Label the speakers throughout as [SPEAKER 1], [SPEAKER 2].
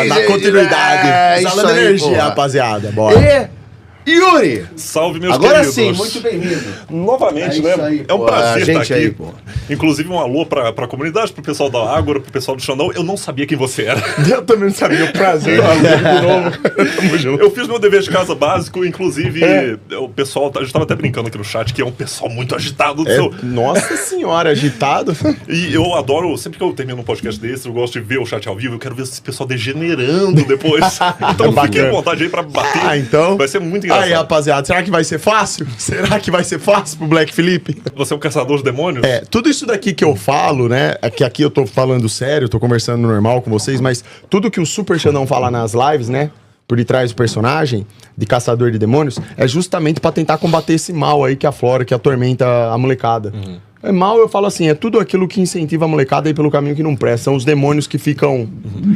[SPEAKER 1] aí,
[SPEAKER 2] na
[SPEAKER 1] gente,
[SPEAKER 2] continuidade. Exalando
[SPEAKER 1] isso aí,
[SPEAKER 2] energia,
[SPEAKER 1] porra.
[SPEAKER 2] rapaziada. Bora.
[SPEAKER 1] Yuri!
[SPEAKER 3] Salve, meus
[SPEAKER 1] Agora
[SPEAKER 3] queridos.
[SPEAKER 1] sim, muito bem-vindo.
[SPEAKER 3] Novamente,
[SPEAKER 1] É
[SPEAKER 3] né?
[SPEAKER 1] isso aí,
[SPEAKER 3] É um
[SPEAKER 1] pô.
[SPEAKER 3] prazer
[SPEAKER 1] A gente
[SPEAKER 3] estar aqui.
[SPEAKER 1] aí, pô.
[SPEAKER 3] Inclusive, um alô pra comunidade, pro pessoal da Ágora, pro pessoal do Xandão. Eu não sabia quem você era.
[SPEAKER 2] Eu também não sabia o prazer. De novo. Tamo junto.
[SPEAKER 3] Eu fiz meu dever de casa básico, inclusive, o pessoal, a gente tava até brincando aqui no chat, que é um pessoal muito agitado do seu.
[SPEAKER 2] Nossa senhora, agitado.
[SPEAKER 3] E eu adoro, sempre que eu termino um podcast desse, eu gosto de ver o chat ao vivo, eu quero ver esse pessoal degenerando depois. Então fiquem à vontade aí pra bater.
[SPEAKER 2] Ah, então.
[SPEAKER 3] Vai ser muito engraçado.
[SPEAKER 2] Aí, rapaziada, será que vai ser fácil? Será que vai ser fácil pro Black Felipe?
[SPEAKER 3] Você é um caçador de demônios?
[SPEAKER 2] É, tudo isso daqui que eu falo, né? É que aqui eu tô falando sério, tô conversando normal com vocês, mas tudo que o Super Xandão fala nas lives, né? Por detrás do personagem de caçador de demônios, é justamente pra tentar combater esse mal aí que aflora, que atormenta a molecada. É mal, eu falo assim, é tudo aquilo que incentiva a molecada a ir pelo caminho que não presta. São os demônios que ficam...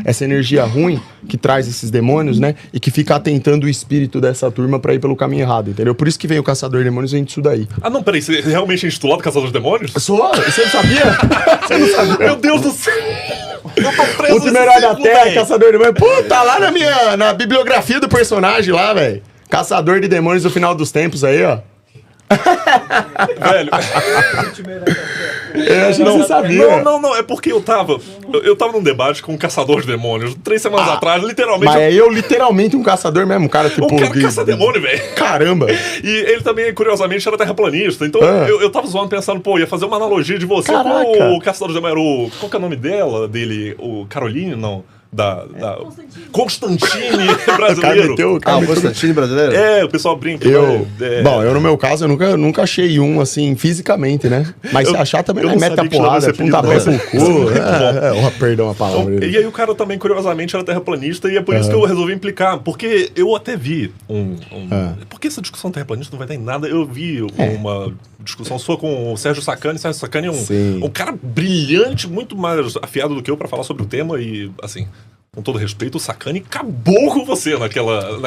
[SPEAKER 2] Essa energia ruim que traz esses demônios, né? E que fica atentando o espírito dessa turma pra ir pelo caminho errado, entendeu? Por isso que vem o Caçador de Demônios e vem disso daí.
[SPEAKER 3] Ah, não, peraí, você realmente é intitulado Caçador de Demônios?
[SPEAKER 2] Sou? Você não sabia? Você não sabia?
[SPEAKER 3] Meu Deus do céu! Eu tô preso
[SPEAKER 2] O último herói da Terra, Caçador de Demônios. Pô, tá lá na bibliografia do personagem lá, velho. Caçador de Demônios do final dos tempos aí, ó.
[SPEAKER 3] Velho.
[SPEAKER 2] Eu achei que você sabia.
[SPEAKER 3] Não, é porque eu tava num debate com um caçador de demônios 3 semanas atrás, literalmente.
[SPEAKER 2] Mas é eu literalmente um caçador mesmo, um cara tipo...
[SPEAKER 3] O cara caça demônio, velho.
[SPEAKER 2] Caramba.
[SPEAKER 3] E ele também, curiosamente, era terraplanista. Então eu tava zoando pensando, pô, ia fazer uma analogia de você com o caçador de demônios. Qual que é o nome dele? O Caroline, não? Constantine brasileiro.
[SPEAKER 1] O Constantine brasileiro?
[SPEAKER 3] É, o pessoal brinca.
[SPEAKER 2] Bom, eu no meu caso, eu nunca achei um assim, fisicamente, né? Mas se achar também, né? Mete a porrada, punta pé pro cu. Perdão a palavra.
[SPEAKER 3] E aí o cara também, curiosamente, era terraplanista e é por isso que eu resolvi implicar. Porque eu até vi Porque essa discussão terraplanista não vai dar em nada. Eu vi uma discussão sua com o Sérgio Sacani. Sérgio Sacani é um cara brilhante, muito mais afiado do que eu pra falar sobre o tema e, assim... Com todo respeito, o Sacani acabou com você naquela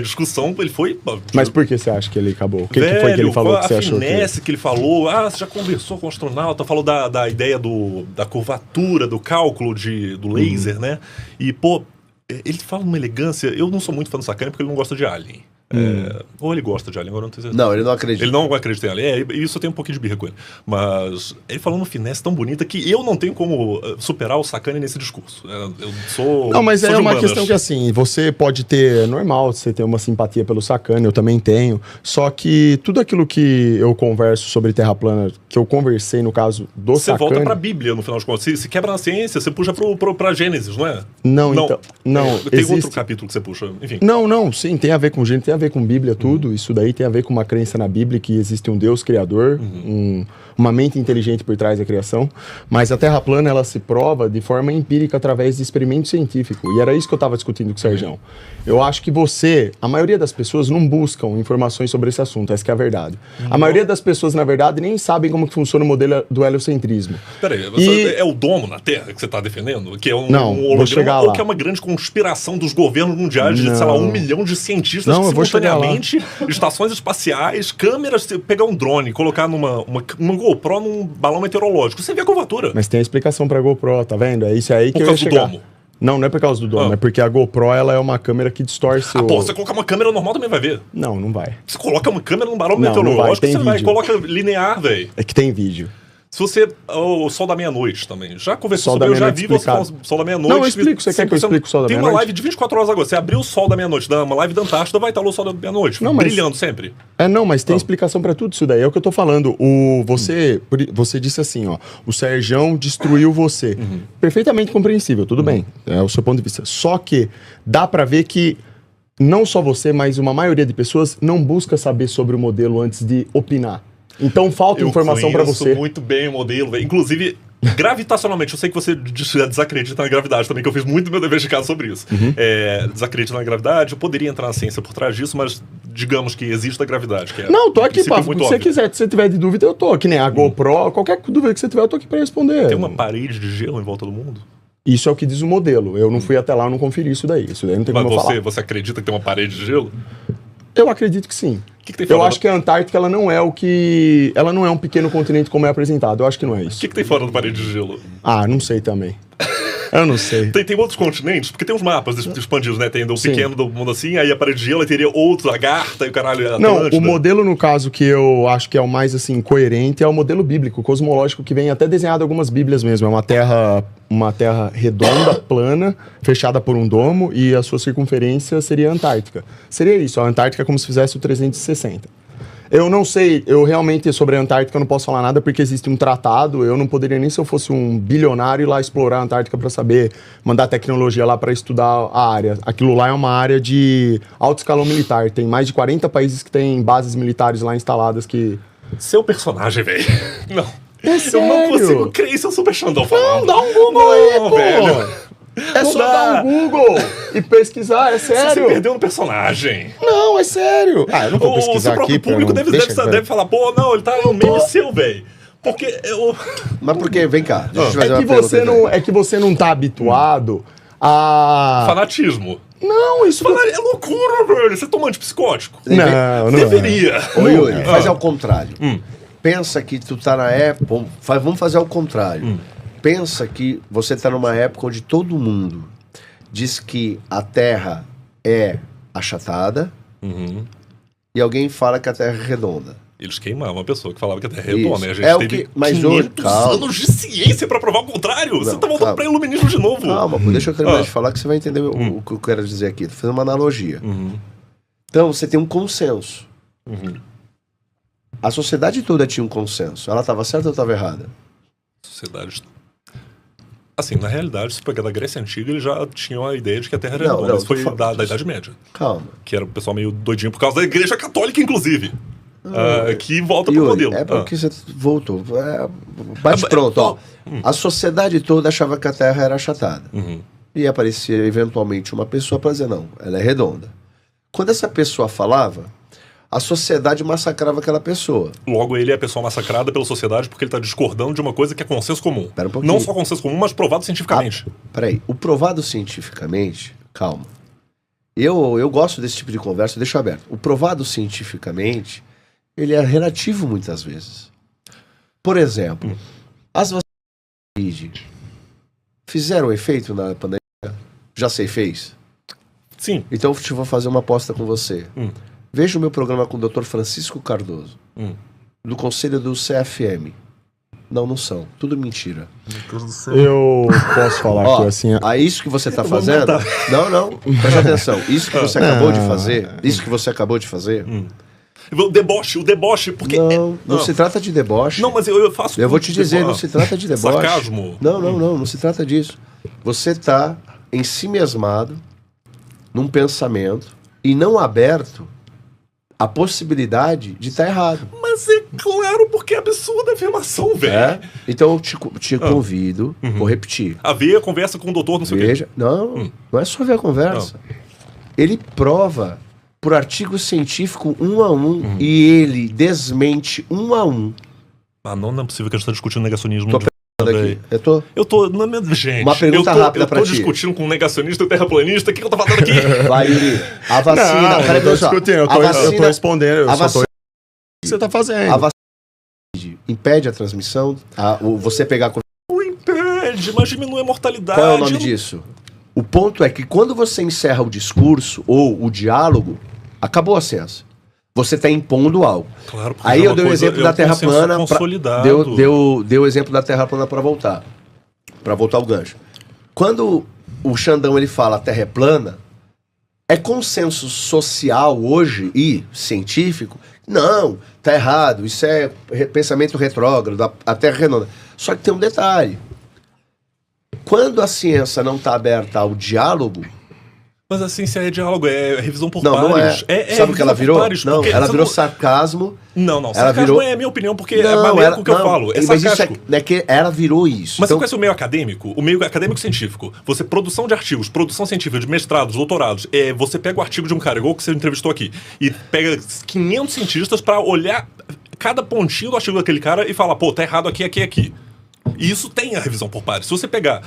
[SPEAKER 3] discussão. Ele foi...
[SPEAKER 2] Mas por que você acha que ele acabou? O que foi que ele falou que você achou?
[SPEAKER 3] A finesse que ele falou. Você já conversou com o astronauta, falou da ideia da curvatura, do cálculo do laser, né? E, pô, ele fala numa elegância... Eu não sou muito fã do Sacani porque ele não gosta de Alien. Ou ele gosta de Alien, agora não tenho certeza.
[SPEAKER 1] Não, ele não acredita.
[SPEAKER 3] Ele não acredita em Alien. Isso eu tenho um pouquinho de birra com ele. Mas ele falou uma finesse tão bonita que eu não tenho como superar o Sacani nesse discurso. Eu sou...
[SPEAKER 2] Não, mas
[SPEAKER 3] sou
[SPEAKER 2] é
[SPEAKER 3] de
[SPEAKER 2] uma
[SPEAKER 3] humanas.
[SPEAKER 2] questão que, assim, você pode ter... É normal você ter uma simpatia pelo Sacani, eu também tenho. Só que tudo aquilo que eu converso sobre Terra plana, que eu conversei no caso do Sacani...
[SPEAKER 3] Você volta pra Bíblia, no final de contas. Se quebra na ciência, você puxa pra Gênesis, não é?
[SPEAKER 2] Não.
[SPEAKER 3] Tem outro capítulo que você puxa, enfim.
[SPEAKER 2] Não, sim, tem a ver com Gênesis, tem a ver com Bíblia, tudo. Isso daí tem a ver com uma crença na Bíblia que existe um Deus criador, uma mente inteligente por trás da criação. Mas a Terra plana, ela se prova de forma empírica através de experimento científico. E era isso que eu estava discutindo com o Sergião. Eu acho que a maioria das pessoas não buscam informações sobre esse assunto, essa que é a verdade. A maioria das pessoas, na verdade, nem sabem como que funciona o modelo do heliocentrismo.
[SPEAKER 3] Peraí, é o domo na Terra que você está defendendo? Que é um holograma ou que é uma grande conspiração dos governos mundiais de, sei lá, 1 milhão de cientistas simultaneamente, estações espaciais, câmeras, pegar um drone, colocar uma GoPro num balão meteorológico. Você vê a curvatura.
[SPEAKER 2] Mas tem a explicação pra GoPro, tá vendo? É isso aí que eu ia chegar.
[SPEAKER 3] Por causa do domo.
[SPEAKER 2] Não é por causa do domo, é porque a GoPro ela é uma câmera que distorce
[SPEAKER 3] você colocar uma câmera normal também vai ver.
[SPEAKER 2] Não vai.
[SPEAKER 3] Você coloca uma câmera num balão
[SPEAKER 2] Não
[SPEAKER 3] meteorológico,
[SPEAKER 2] vai,
[SPEAKER 3] você coloca linear, velho.
[SPEAKER 2] É que tem vídeo.
[SPEAKER 3] Se você... O Sol da Meia-Noite também. Já conversou
[SPEAKER 2] Sol
[SPEAKER 3] sobre...
[SPEAKER 2] da
[SPEAKER 3] Eu já vi você falar Sol da Meia-Noite.
[SPEAKER 2] Não, eu explico. Você quer que eu explique o Sol da
[SPEAKER 3] Tem
[SPEAKER 2] Meia-Noite?
[SPEAKER 3] uma live de 24 horas agora. Você abriu o Sol da Meia-Noite, uma live da Antártida, vai estar o Sol da Meia-Noite. Brilhando sempre.
[SPEAKER 2] Mas tem explicação pra tudo isso daí. É o que eu tô falando. Você disse assim, ó. O Sergião destruiu você. Perfeitamente compreensível, tudo bem. É o seu ponto de vista. Só que dá pra ver que não só você, mas uma maioria de pessoas não busca saber sobre o modelo antes de opinar. Então falta informação pra você.
[SPEAKER 3] Eu conheço muito bem o modelo, velho. Inclusive, gravitacionalmente, eu sei que você desacredita na gravidade também, que eu fiz muito meu dever de casa sobre isso. Desacredita na gravidade, eu poderia entrar na ciência por trás disso, mas digamos que existe a gravidade. Que
[SPEAKER 2] não, tô aqui, pá. Se você quiser, se você tiver de dúvida, eu tô. Que nem a GoPro, qualquer dúvida que você tiver, eu tô aqui pra responder.
[SPEAKER 3] Tem uma parede de gelo em volta do mundo?
[SPEAKER 2] Isso é o que diz o modelo. Eu não fui até lá, eu não conferi isso daí. Isso daí não tem como eu falar.
[SPEAKER 3] Mas você acredita que tem uma parede de gelo?
[SPEAKER 2] Eu acredito que sim.
[SPEAKER 3] Que tem fora
[SPEAKER 2] eu acho que a Antártica ela não é ela não é um pequeno continente como é apresentado. Eu acho que não é isso.
[SPEAKER 3] O que tem fora da parede de gelo?
[SPEAKER 2] Não sei também. Eu não sei.
[SPEAKER 3] Tem outros continentes, porque tem uns mapas expandidos, né? Tem do
[SPEAKER 2] Sim.
[SPEAKER 3] pequeno do mundo assim, aí a parede de gelo, aí teria outro, lagarta e o caralho.
[SPEAKER 2] Não,
[SPEAKER 3] Atlântida.
[SPEAKER 2] o modelo, no caso, que eu acho que é o mais, assim, coerente é o modelo bíblico, cosmológico, que vem até desenhado em algumas bíblias mesmo. É uma terra redonda, plana, fechada por um domo, e a sua circunferência seria a Antártica. Seria isso, a Antártica é como se fizesse o 360. Eu não sei, eu realmente, sobre a Antártica, eu não posso falar nada, porque existe um tratado, eu não poderia nem se eu fosse um bilionário ir lá explorar a Antártica para saber, mandar tecnologia lá para estudar a área. Aquilo lá é uma área de alto escalão militar, tem mais de 40 países que têm bases militares lá instaladas que...
[SPEAKER 3] Seu personagem, velho. Não.
[SPEAKER 2] É
[SPEAKER 3] Eu
[SPEAKER 2] sério?
[SPEAKER 3] não consigo crer isso, é o Super Xandão falando.
[SPEAKER 2] Não, dá um Google aí, pô!
[SPEAKER 3] velho.
[SPEAKER 2] É
[SPEAKER 3] Não
[SPEAKER 2] só
[SPEAKER 3] dá.
[SPEAKER 2] dar um Google e pesquisar, é
[SPEAKER 3] Você
[SPEAKER 2] sério?
[SPEAKER 3] perdeu no personagem.
[SPEAKER 2] Não, é sério. Ah, eu não vou
[SPEAKER 3] O
[SPEAKER 2] pesquisar
[SPEAKER 3] seu próprio
[SPEAKER 2] aqui. pra
[SPEAKER 3] público
[SPEAKER 2] não-
[SPEAKER 3] deve
[SPEAKER 2] Deixa,
[SPEAKER 3] falar, pô, não, ele tá no meme seu, velho. Porque eu...
[SPEAKER 1] Mas por quê? Vem cá. Deixa eu te fazer
[SPEAKER 2] É
[SPEAKER 1] uma
[SPEAKER 2] que,
[SPEAKER 1] pergunta.
[SPEAKER 2] você não, é que você não tá habituado a...
[SPEAKER 3] Fanatismo.
[SPEAKER 2] Não, isso...
[SPEAKER 3] É loucura, velho. Você toma antipsicótico?
[SPEAKER 2] Não, não
[SPEAKER 3] Deveria.
[SPEAKER 1] Ô, Yuri, faz
[SPEAKER 3] Ah.
[SPEAKER 1] ao contrário. Pensa que tu tá na época... Vamos fazer ao contrário. Pensa que você tá numa época onde todo mundo diz que a Terra é achatada e alguém fala que a Terra é redonda.
[SPEAKER 3] Eles queimavam a pessoa que falava que a Terra é
[SPEAKER 1] Isso.
[SPEAKER 3] redonda, né? A gente
[SPEAKER 1] É o
[SPEAKER 3] teve
[SPEAKER 1] que- mas
[SPEAKER 3] 500
[SPEAKER 1] hoje- calma.
[SPEAKER 3] anos de ciência pra provar o contrário. Você
[SPEAKER 1] Não,
[SPEAKER 3] tá voltando
[SPEAKER 1] calma.
[SPEAKER 3] pra iluminismo de novo.
[SPEAKER 1] Calma, pô, deixa eu terminar
[SPEAKER 3] Ah.
[SPEAKER 1] de falar que você vai entender o que eu quero dizer aqui. Tô fazendo uma analogia. Então, você tem um consenso. A sociedade toda tinha um consenso. Ela estava certa ou estava errada?
[SPEAKER 3] Sociedade... Assim, na realidade, se pegar da Grécia Antiga, eles já tinham a ideia de que a Terra era
[SPEAKER 1] Não,
[SPEAKER 3] redonda.
[SPEAKER 1] não,
[SPEAKER 3] Isso foi
[SPEAKER 1] tu-
[SPEAKER 3] da Idade Média.
[SPEAKER 1] Calma.
[SPEAKER 3] Que era o pessoal meio doidinho por causa da Igreja Católica, inclusive. Que volta pro
[SPEAKER 1] Yuri,
[SPEAKER 3] modelo.
[SPEAKER 1] é porque você voltou. Bate
[SPEAKER 3] Ah,
[SPEAKER 1] pronto, ó.
[SPEAKER 3] Hum.
[SPEAKER 1] A sociedade toda achava que a Terra era achatada. E aparecia eventualmente uma pessoa para dizer, não, ela é redonda. Quando essa pessoa falava, a sociedade massacrava aquela pessoa.
[SPEAKER 3] Logo, ele é a pessoa massacrada pela sociedade porque ele tá discordando de uma coisa que é consenso comum.
[SPEAKER 1] Pera um pouquinho.
[SPEAKER 3] Não só consenso comum, mas provado cientificamente.
[SPEAKER 1] Peraí, o provado cientificamente, calma. Eu gosto desse tipo de conversa, deixa aberto. O provado cientificamente, ele é relativo muitas vezes. Por exemplo, as vacinas de Covid fizeram efeito na pandemia? Já sei, fez.
[SPEAKER 3] Sim.
[SPEAKER 1] Então eu vou fazer uma aposta com você. Veja o meu programa com o Dr. Francisco Cardoso, do Conselho do CFM. Não são. Tudo mentira.
[SPEAKER 2] Eu posso falar
[SPEAKER 1] Ó,
[SPEAKER 2] que assim...
[SPEAKER 1] isso que você tá fazendo... Não, presta atenção. Isso que você acabou de fazer,
[SPEAKER 3] O deboche, porque...
[SPEAKER 1] Não se trata de deboche.
[SPEAKER 3] Não, mas eu faço...
[SPEAKER 1] Eu vou te dizer, não se trata de deboche.
[SPEAKER 3] Sarcasmo.
[SPEAKER 1] Não se trata disso. Você tá ensimesmado num pensamento e não aberto a possibilidade de estar errado.
[SPEAKER 3] Mas é claro, porque é absurda a afirmação, velho.
[SPEAKER 1] É? Então eu te convido, vou repetir.
[SPEAKER 3] A ver a conversa com o doutor, não sei o quê.
[SPEAKER 1] Veja, não é só ver a conversa. Ele prova por artigo científico 1 a 1 e ele desmente 1 a 1.
[SPEAKER 3] Ah, não é possível que a gente tá discutindo negacionismo.
[SPEAKER 1] Tô Daqui.
[SPEAKER 3] Eu tô... Não, gente,
[SPEAKER 1] Uma pergunta rápida pra
[SPEAKER 3] Eu tô
[SPEAKER 1] ti.
[SPEAKER 3] discutindo com um negacionista e terraplanista. O que eu tô falando aqui?
[SPEAKER 1] Vai, Yuri. A vacina.
[SPEAKER 2] Não,
[SPEAKER 1] peraí,
[SPEAKER 2] eu tô
[SPEAKER 1] pessoal.
[SPEAKER 2] discutindo, eu
[SPEAKER 1] A
[SPEAKER 2] tô
[SPEAKER 1] vacina,
[SPEAKER 2] respondendo, eu
[SPEAKER 1] a
[SPEAKER 2] só tô...
[SPEAKER 1] vacina-
[SPEAKER 2] O que você tá fazendo?
[SPEAKER 1] a vacina impede a transmissão? Você pegar...
[SPEAKER 3] Não impede, mas diminui a mortalidade.
[SPEAKER 1] Qual é o nome disso? O ponto é que quando você encerra o discurso ou o diálogo, acabou a ciência. Você está impondo algo.
[SPEAKER 3] Claro, porque
[SPEAKER 1] Aí
[SPEAKER 3] é
[SPEAKER 1] eu
[SPEAKER 3] uma
[SPEAKER 1] dei o
[SPEAKER 3] coisa-
[SPEAKER 1] exemplo
[SPEAKER 3] é
[SPEAKER 1] da
[SPEAKER 3] um
[SPEAKER 1] Terra
[SPEAKER 3] consenso
[SPEAKER 1] plana.
[SPEAKER 3] consolidado.
[SPEAKER 1] Deu o exemplo da Terra plana para voltar. Para voltar o gancho. Quando o Xandão ele fala a Terra é plana, é consenso social hoje e científico? Não, tá errado. Isso é pensamento retrógrado, a Terra é redonda. Só que tem um detalhe. Quando a ciência não está aberta ao diálogo,
[SPEAKER 3] Mas assim, se é diálogo, é revisão por
[SPEAKER 1] não
[SPEAKER 3] pares.
[SPEAKER 1] é. Sabe o que ela
[SPEAKER 3] revisão por
[SPEAKER 1] virou?
[SPEAKER 3] pares,
[SPEAKER 1] Não,
[SPEAKER 3] porque
[SPEAKER 1] ela
[SPEAKER 3] você
[SPEAKER 1] virou sarcasmo.
[SPEAKER 3] Não,
[SPEAKER 1] ela
[SPEAKER 3] sarcasmo
[SPEAKER 1] virou-
[SPEAKER 3] é a minha opinião, porque é a maneira com que eu falo. É
[SPEAKER 1] mas isso
[SPEAKER 3] sarcástico.
[SPEAKER 1] é que ela virou isso.
[SPEAKER 3] Mas
[SPEAKER 1] Então,
[SPEAKER 3] você conhece o meio acadêmico? O meio acadêmico-científico. Você, produção de artigos, produção científica de mestrados, doutorados. Você pega o artigo de um cara, igual que você entrevistou aqui, e pega 500 cientistas pra olhar cada pontinho do artigo daquele cara e falar, pô, tá errado aqui, aqui, aqui. E isso tem a revisão por pares. Se você pegar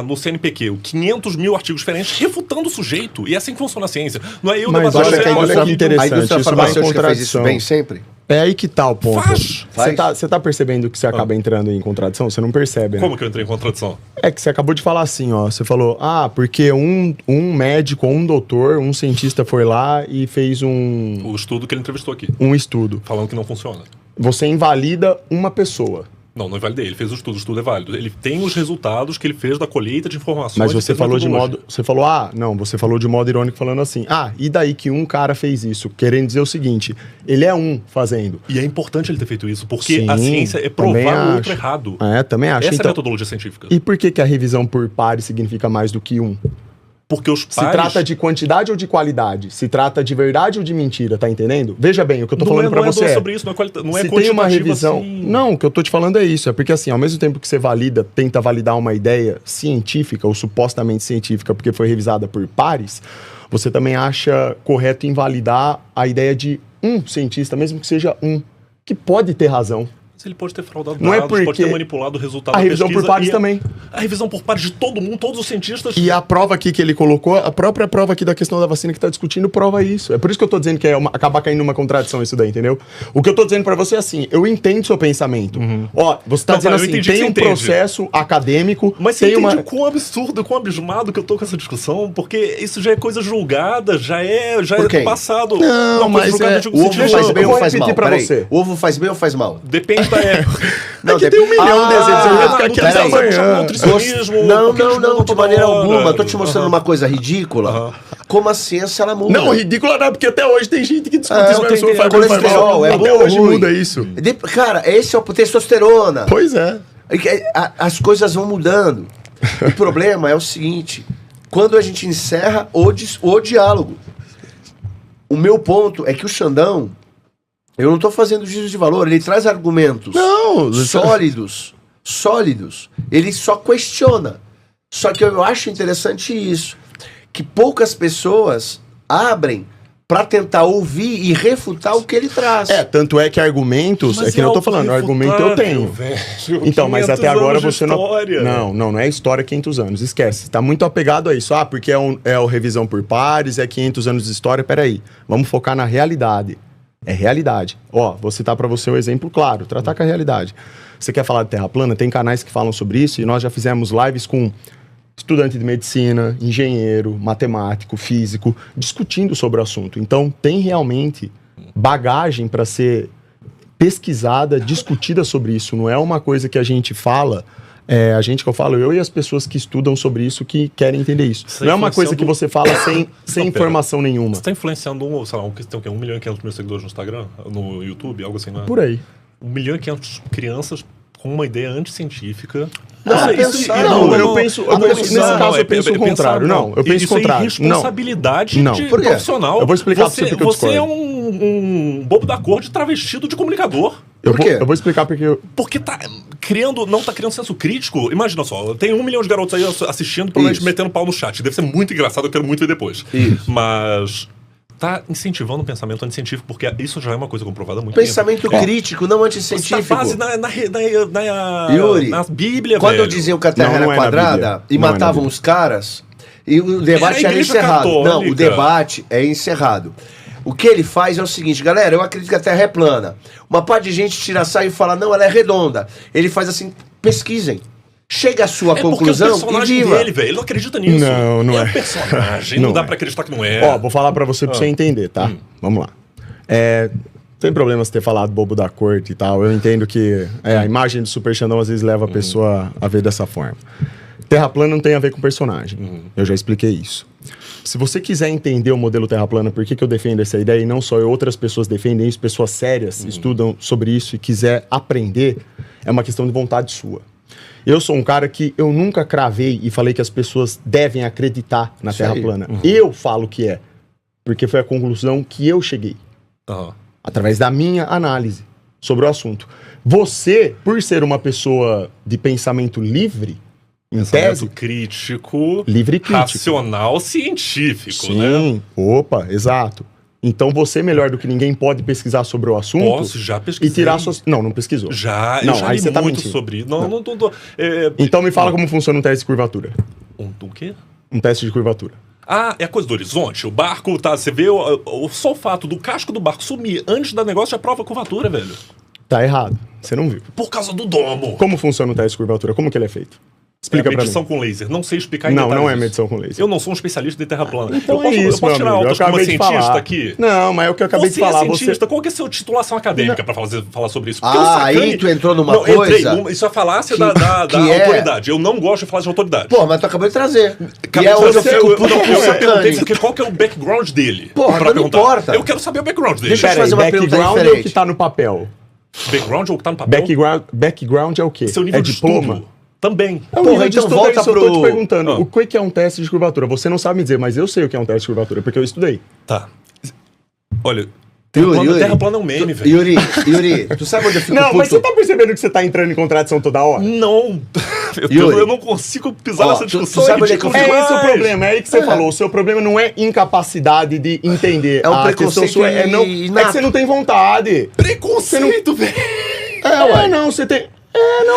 [SPEAKER 3] no CNPq 500 mil artigos diferentes, refutando o sujeito. E é assim que funciona a ciência. Não é eu
[SPEAKER 2] Mas
[SPEAKER 3] debatendo,
[SPEAKER 2] olha que a
[SPEAKER 3] olha
[SPEAKER 2] indústria
[SPEAKER 3] que-
[SPEAKER 2] interessante,
[SPEAKER 1] a indústria
[SPEAKER 2] isso vai em
[SPEAKER 1] farmacêutica fez isso
[SPEAKER 2] contradição.
[SPEAKER 1] bem sempre?
[SPEAKER 2] É aí que tá o ponto.
[SPEAKER 3] Faz.
[SPEAKER 2] Você tá percebendo que você acaba entrando em contradição? Você não percebe, né?
[SPEAKER 3] Como que eu entrei em contradição?
[SPEAKER 2] É que você acabou de falar assim, ó. Você falou, porque um médico, um doutor, um cientista foi lá e fez
[SPEAKER 3] O estudo que ele entrevistou aqui,
[SPEAKER 2] um estudo.
[SPEAKER 3] falando que não funciona.
[SPEAKER 2] Você invalida uma pessoa.
[SPEAKER 3] Não invalidei. Ele fez o estudo é válido. Ele tem os resultados que ele fez da colheita de informações.
[SPEAKER 2] Mas
[SPEAKER 3] e
[SPEAKER 2] você
[SPEAKER 3] fez
[SPEAKER 2] falou de
[SPEAKER 3] metodologia.
[SPEAKER 2] modo. Você falou, você falou de modo irônico, falando assim, e daí que um cara fez isso? Querendo dizer o seguinte, ele é um fazendo.
[SPEAKER 3] E é importante ele ter feito isso, porque
[SPEAKER 2] Sim,
[SPEAKER 3] a ciência é
[SPEAKER 2] também
[SPEAKER 3] provar o outro
[SPEAKER 2] acho.
[SPEAKER 3] errado.
[SPEAKER 2] Também acho.
[SPEAKER 3] Essa é
[SPEAKER 2] Então,
[SPEAKER 3] a metodologia científica.
[SPEAKER 2] e por que a revisão por pares significa mais do que um?
[SPEAKER 3] Porque os
[SPEAKER 2] Se
[SPEAKER 3] pares...
[SPEAKER 2] trata de quantidade ou de qualidade? Se trata de verdade ou de mentira, tá entendendo? Veja bem, o que eu tô falando pra você
[SPEAKER 3] Não é sobre isso, não é não é
[SPEAKER 2] se tem uma
[SPEAKER 3] quantitativo
[SPEAKER 2] revisão...
[SPEAKER 3] assim.
[SPEAKER 2] Não, o que eu tô te falando é isso. É porque assim, ao mesmo tempo que você tenta validar uma ideia científica ou supostamente científica porque foi revisada por pares, você também acha correto invalidar a ideia de um cientista, mesmo que seja um, que pode ter razão.
[SPEAKER 3] Mas ele pode ter fraudado
[SPEAKER 2] Não é
[SPEAKER 3] dados, pode
[SPEAKER 2] porque
[SPEAKER 3] ter manipulado o resultado
[SPEAKER 2] a
[SPEAKER 3] da
[SPEAKER 2] revisão
[SPEAKER 3] pesquisa.
[SPEAKER 2] por pares
[SPEAKER 3] e
[SPEAKER 2] também.
[SPEAKER 3] A revisão por pares de todo mundo, todos os cientistas...
[SPEAKER 2] E a prova aqui que ele colocou, a própria prova aqui da questão da vacina que tá discutindo, prova isso. É por isso que eu tô dizendo que acaba caindo numa contradição isso daí, entendeu? O que eu tô dizendo pra você é assim, eu entendo seu pensamento. Ó, você tá
[SPEAKER 3] Não,
[SPEAKER 2] dizendo
[SPEAKER 3] eu
[SPEAKER 2] assim,
[SPEAKER 3] entendi
[SPEAKER 2] tem
[SPEAKER 3] que
[SPEAKER 2] um
[SPEAKER 3] você entende.
[SPEAKER 2] processo acadêmico,
[SPEAKER 3] Mas você
[SPEAKER 2] tem
[SPEAKER 3] entende
[SPEAKER 2] uma...
[SPEAKER 3] o quão absurdo, quão abismado que eu tô com essa discussão? Porque isso já é coisa julgada, já é
[SPEAKER 1] Por quem?
[SPEAKER 3] passado.
[SPEAKER 2] Não, mas
[SPEAKER 3] coisa julgada,
[SPEAKER 2] é-
[SPEAKER 3] eu digo
[SPEAKER 1] O
[SPEAKER 3] no
[SPEAKER 1] ovo
[SPEAKER 3] sentido
[SPEAKER 1] faz
[SPEAKER 3] amplo.
[SPEAKER 1] bem
[SPEAKER 2] eu
[SPEAKER 1] ou
[SPEAKER 2] vou
[SPEAKER 1] faz
[SPEAKER 2] repetir
[SPEAKER 1] mal?
[SPEAKER 2] pra
[SPEAKER 1] Peraí.
[SPEAKER 2] você.
[SPEAKER 1] O ovo faz bem ou faz mal?
[SPEAKER 3] Depende da época.
[SPEAKER 1] Não,
[SPEAKER 2] que tem um milhão de exemplos, eu ia ficar aqui até
[SPEAKER 1] peraí.
[SPEAKER 2] amanhã.
[SPEAKER 3] Nutricionismo,
[SPEAKER 1] Não,
[SPEAKER 3] porque eles mudam
[SPEAKER 1] de
[SPEAKER 3] toda
[SPEAKER 1] maneira
[SPEAKER 3] hora.
[SPEAKER 1] alguma. Eu tô te mostrando uma coisa ridícula. Como a ciência, ela muda.
[SPEAKER 2] Não, ridículo não, porque até hoje tem gente que discute
[SPEAKER 1] É,
[SPEAKER 2] isso,
[SPEAKER 1] não
[SPEAKER 2] mas
[SPEAKER 1] tem
[SPEAKER 2] faz
[SPEAKER 1] ideia.
[SPEAKER 2] bem, faz mal.
[SPEAKER 1] Colesterol, é
[SPEAKER 2] Até
[SPEAKER 1] bom ou
[SPEAKER 2] hoje
[SPEAKER 1] ruim?
[SPEAKER 2] muda isso.
[SPEAKER 1] Cara, esse é o testosterona.
[SPEAKER 2] Pois é.
[SPEAKER 1] As coisas vão mudando. O problema é o seguinte: quando a gente encerra o diálogo. O meu ponto é que o Xandão, eu não tô fazendo juízo de valor, ele traz argumentos
[SPEAKER 2] Não,
[SPEAKER 1] sólidos. Ele só questiona. Só que eu acho interessante isso, que poucas pessoas abrem para tentar ouvir e refutar o que ele traz.
[SPEAKER 2] Tanto é que argumentos, é que eu tô falando, argumento eu tenho. Então, mas até agora você não... Não é história 500 anos, esquece. Tá muito apegado a isso. Porque é o revisão por pares, é 500 anos de história. Peraí, vamos focar na realidade. É realidade. Vou citar pra você um exemplo claro, tratar com a realidade. Você quer falar de terra plana? Tem canais que falam sobre isso e nós já fizemos lives com estudante de medicina, engenheiro, matemático, físico, discutindo sobre o assunto. Então, tem realmente bagagem para ser pesquisada, discutida sobre isso. Não é uma coisa que a gente fala, eu e as pessoas que estudam sobre isso que querem entender isso.
[SPEAKER 3] Você
[SPEAKER 2] não é uma coisa que você fala sem
[SPEAKER 3] Não,
[SPEAKER 2] informação nenhuma.
[SPEAKER 3] Você tá influenciando, sei lá, tem o quê? 1 milhão e 500 mil seguidores no Instagram? No YouTube? Algo assim, né?
[SPEAKER 2] Por aí.
[SPEAKER 3] 1 milhão e 500 crianças com uma ideia antisscientífica.
[SPEAKER 2] Eu penso nesse caso, eu penso o contrário. Não, eu penso o contrário.
[SPEAKER 3] Isso é irresponsabilidade
[SPEAKER 2] Não.
[SPEAKER 3] de
[SPEAKER 1] Por quê?
[SPEAKER 3] profissional.
[SPEAKER 2] Eu vou explicar pra você porque eu
[SPEAKER 3] Você é
[SPEAKER 2] discordo.
[SPEAKER 3] um bobo da corte travestido de comunicador.
[SPEAKER 1] Por quê?
[SPEAKER 2] Eu vou explicar porque...
[SPEAKER 3] Porque não tá criando senso crítico. Imagina só, tem 1 milhão de garotos aí assistindo, provavelmente
[SPEAKER 1] Isso.
[SPEAKER 3] metendo pau no chat. Deve ser muito engraçado, eu quero muito ver depois.
[SPEAKER 1] Isso.
[SPEAKER 3] Mas tá incentivando o pensamento anticientífico, porque isso já é uma coisa comprovada há muito
[SPEAKER 1] Pensamento
[SPEAKER 3] tempo.
[SPEAKER 1] crítico, não
[SPEAKER 3] Tá
[SPEAKER 1] anticientífico.
[SPEAKER 3] base
[SPEAKER 1] Yuri,
[SPEAKER 3] na Bíblia,
[SPEAKER 1] quando
[SPEAKER 3] velho.
[SPEAKER 1] diziam que a Terra
[SPEAKER 2] Não,
[SPEAKER 1] era
[SPEAKER 2] não é na
[SPEAKER 1] quadrada
[SPEAKER 2] Bíblia.
[SPEAKER 1] e
[SPEAKER 2] Não é na
[SPEAKER 1] matavam
[SPEAKER 2] Bíblia.
[SPEAKER 1] os caras, e o debate
[SPEAKER 3] Era a
[SPEAKER 1] era
[SPEAKER 3] Igreja
[SPEAKER 1] encerrado.
[SPEAKER 3] Católica.
[SPEAKER 1] Não, o debate é encerrado. O que ele faz é o seguinte, galera, eu acredito que a Terra é plana. Uma parte de gente tira sarro e fala, não, ela é redonda. Ele faz assim, pesquisem. Chega à sua conclusão
[SPEAKER 3] porque o
[SPEAKER 1] e
[SPEAKER 3] personagem
[SPEAKER 1] viva.
[SPEAKER 3] dele, velho, ele não acredita nisso.
[SPEAKER 2] Não é.
[SPEAKER 3] um personagem, não dá pra acreditar que não é.
[SPEAKER 2] Vou falar pra você entender, tá? Vamos lá. Sem problema você ter falado bobo da corte e tal. Eu entendo que a imagem do Super Xandão às vezes leva a pessoa a ver dessa forma. Terra plana não tem a ver com personagem. Eu já expliquei isso. Se você quiser entender o modelo Terra plana, por que eu defendo essa ideia, e não só eu, outras pessoas defendem isso, pessoas sérias estudam sobre isso e quiser aprender, é uma questão de vontade sua. Eu sou um cara que eu nunca cravei e falei que as pessoas devem acreditar na
[SPEAKER 1] Isso
[SPEAKER 2] Terra
[SPEAKER 1] aí.
[SPEAKER 2] plana. Eu falo que é, porque foi a conclusão que eu cheguei, através da minha análise sobre o assunto. Você, por ser uma pessoa de pensamento livre, em tese,
[SPEAKER 3] Crítico,
[SPEAKER 2] livre e crítico.
[SPEAKER 3] racional, científico, né?
[SPEAKER 2] Sim, opa, exato. Então você, melhor do que ninguém, pode pesquisar sobre o assunto.
[SPEAKER 3] Posso, já pesquisei.
[SPEAKER 2] E tirar suas... Não pesquisou.
[SPEAKER 3] Já,
[SPEAKER 2] Não,
[SPEAKER 3] eu já
[SPEAKER 2] aí
[SPEAKER 3] li
[SPEAKER 2] você tá
[SPEAKER 3] muito
[SPEAKER 2] mentindo.
[SPEAKER 3] sobre isso. Não tô...
[SPEAKER 2] Então me fala como funciona um teste de curvatura.
[SPEAKER 3] O quê?
[SPEAKER 2] Um teste de curvatura.
[SPEAKER 3] Ah, é a coisa do horizonte. O barco, tá, você vê só o fato do casco do barco sumir antes do negócio já prova a curvatura, velho.
[SPEAKER 2] Tá errado. Você não viu.
[SPEAKER 3] Por causa do domo.
[SPEAKER 2] Como funciona o teste de curvatura? Como que ele é feito? Explica pra mim.
[SPEAKER 3] Medição com laser. Não sei explicar em
[SPEAKER 2] Não,
[SPEAKER 3] detalhes
[SPEAKER 2] não é
[SPEAKER 3] isso.
[SPEAKER 2] medição com laser.
[SPEAKER 3] Eu não sou um especialista de terra plana.
[SPEAKER 2] Então
[SPEAKER 3] eu posso tirar
[SPEAKER 2] amigo,
[SPEAKER 3] altas como uma cientista aqui?
[SPEAKER 2] Não, mas é o que eu acabei de falar.
[SPEAKER 3] Você é cientista, qual que é a sua titulação acadêmica pra falar sobre isso?
[SPEAKER 1] Porque aí tu entrou numa coisa...
[SPEAKER 3] Isso é falácia da autoridade. Eu não gosto de falar de autoridade.
[SPEAKER 1] Pô, mas tu acabou de trazer.
[SPEAKER 3] E é onde eu fico puto com o
[SPEAKER 1] Sacani.
[SPEAKER 3] porque qual que é o background dele?
[SPEAKER 1] Porra, não importa.
[SPEAKER 3] Eu quero saber o background dele.
[SPEAKER 1] Deixa eu te fazer uma pergunta
[SPEAKER 2] background é o
[SPEAKER 1] diferente.
[SPEAKER 2] que tá no papel?
[SPEAKER 3] Background é o que tá no papel?
[SPEAKER 2] Background é o quê?
[SPEAKER 3] Seu nível
[SPEAKER 2] É
[SPEAKER 3] de
[SPEAKER 2] diploma?
[SPEAKER 3] estudo. Também.
[SPEAKER 2] É o
[SPEAKER 1] Porra,
[SPEAKER 2] nível de
[SPEAKER 1] então
[SPEAKER 2] estudo,
[SPEAKER 1] volta
[SPEAKER 2] é isso, eu tô
[SPEAKER 1] pro-
[SPEAKER 2] te perguntando.
[SPEAKER 3] Ah.
[SPEAKER 2] O que é um teste de curvatura? Você não sabe me dizer, mas eu sei o que é um teste de curvatura, porque eu estudei.
[SPEAKER 3] Tá. Olha,
[SPEAKER 1] Yuri,
[SPEAKER 3] terra plana é um meme, velho.
[SPEAKER 1] Yuri, tu sabe onde eu fico
[SPEAKER 2] Não,
[SPEAKER 1] puto?
[SPEAKER 2] mas você tá percebendo que você tá entrando em contradição toda hora?
[SPEAKER 3] Não.
[SPEAKER 1] Yuri.
[SPEAKER 3] Eu não consigo pisar
[SPEAKER 1] Ó,
[SPEAKER 3] nessa
[SPEAKER 1] tu
[SPEAKER 3] discussão.
[SPEAKER 1] sabe onde é que eu
[SPEAKER 3] ridículo
[SPEAKER 1] fico?
[SPEAKER 2] É esse o
[SPEAKER 3] demais.
[SPEAKER 2] problema, é aí que você falou. O seu problema não é incapacidade de entender.
[SPEAKER 1] É um
[SPEAKER 2] a
[SPEAKER 1] preconceito
[SPEAKER 2] questão sua, é
[SPEAKER 1] inato.
[SPEAKER 2] que você não tem vontade.
[SPEAKER 3] Preconceito, velho.
[SPEAKER 2] Não, você tem.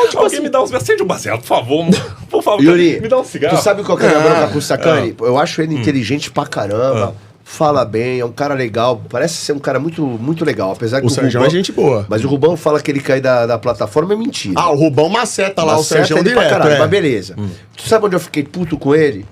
[SPEAKER 2] Tipo
[SPEAKER 3] Alguém me dá uns... Acende um baseado, por favor. Por favor,
[SPEAKER 1] Yuri,
[SPEAKER 3] me dá um cigarro.
[SPEAKER 1] tu sabe qual que é a minha bronca com o Sacani? Eu acho ele inteligente pra caramba, fala bem, é um cara legal, parece ser um cara muito, muito legal, apesar que
[SPEAKER 2] O Sérgio é gente boa.
[SPEAKER 1] Mas o Rubão fala que ele cai da plataforma, é mentira.
[SPEAKER 2] Ah, o Rubão maceta lá, o
[SPEAKER 1] Acerta
[SPEAKER 2] Sérgio
[SPEAKER 1] ele pra
[SPEAKER 2] direto.
[SPEAKER 1] caralho,
[SPEAKER 2] É.
[SPEAKER 1] mas beleza. Tu sabe onde eu fiquei puto com ele?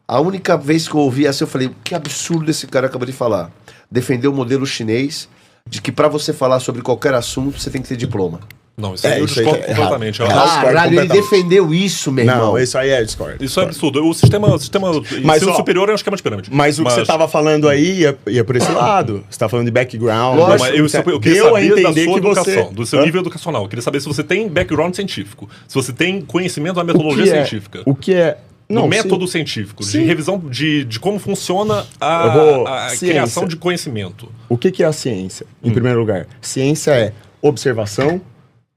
[SPEAKER 1] A única vez que eu ouvi assim, eu falei, que absurdo esse cara acabou de falar. Defender o modelo chinês de que pra você falar sobre qualquer assunto, você tem que ter diploma.
[SPEAKER 3] Não, isso aí eu
[SPEAKER 2] isso aí
[SPEAKER 3] discordo
[SPEAKER 2] tá errado.
[SPEAKER 3] completamente. Eu
[SPEAKER 2] Errado.
[SPEAKER 3] acho-
[SPEAKER 1] Caralho, ele
[SPEAKER 2] completamente.
[SPEAKER 1] defendeu isso, meu irmão.
[SPEAKER 2] Não, isso aí é Discord.
[SPEAKER 3] Isso é absurdo. O sistema
[SPEAKER 2] Mas,
[SPEAKER 3] ensino
[SPEAKER 2] ó,
[SPEAKER 3] superior é um esquema de pirâmide.
[SPEAKER 2] Mas o que você tava falando aí ia por esse lado. Você tá falando de background.
[SPEAKER 3] Não,
[SPEAKER 1] Lógico,
[SPEAKER 3] mas eu queria
[SPEAKER 2] Deu a
[SPEAKER 3] saber da
[SPEAKER 2] entender
[SPEAKER 3] sua
[SPEAKER 2] que você...
[SPEAKER 3] educação, do seu
[SPEAKER 2] Hã?
[SPEAKER 3] nível educacional. Eu queria saber se você tem background científico, se você tem conhecimento da
[SPEAKER 2] O
[SPEAKER 3] metodologia
[SPEAKER 2] que é-
[SPEAKER 3] científica.
[SPEAKER 2] O que é...
[SPEAKER 3] Do
[SPEAKER 2] Não,
[SPEAKER 3] método
[SPEAKER 2] sim.
[SPEAKER 3] científico, de
[SPEAKER 2] Sim.
[SPEAKER 3] revisão de como funciona
[SPEAKER 2] Eu vou-
[SPEAKER 3] a
[SPEAKER 2] ciência.
[SPEAKER 3] criação de conhecimento.
[SPEAKER 2] O que é a ciência, em primeiro lugar? Ciência é observação,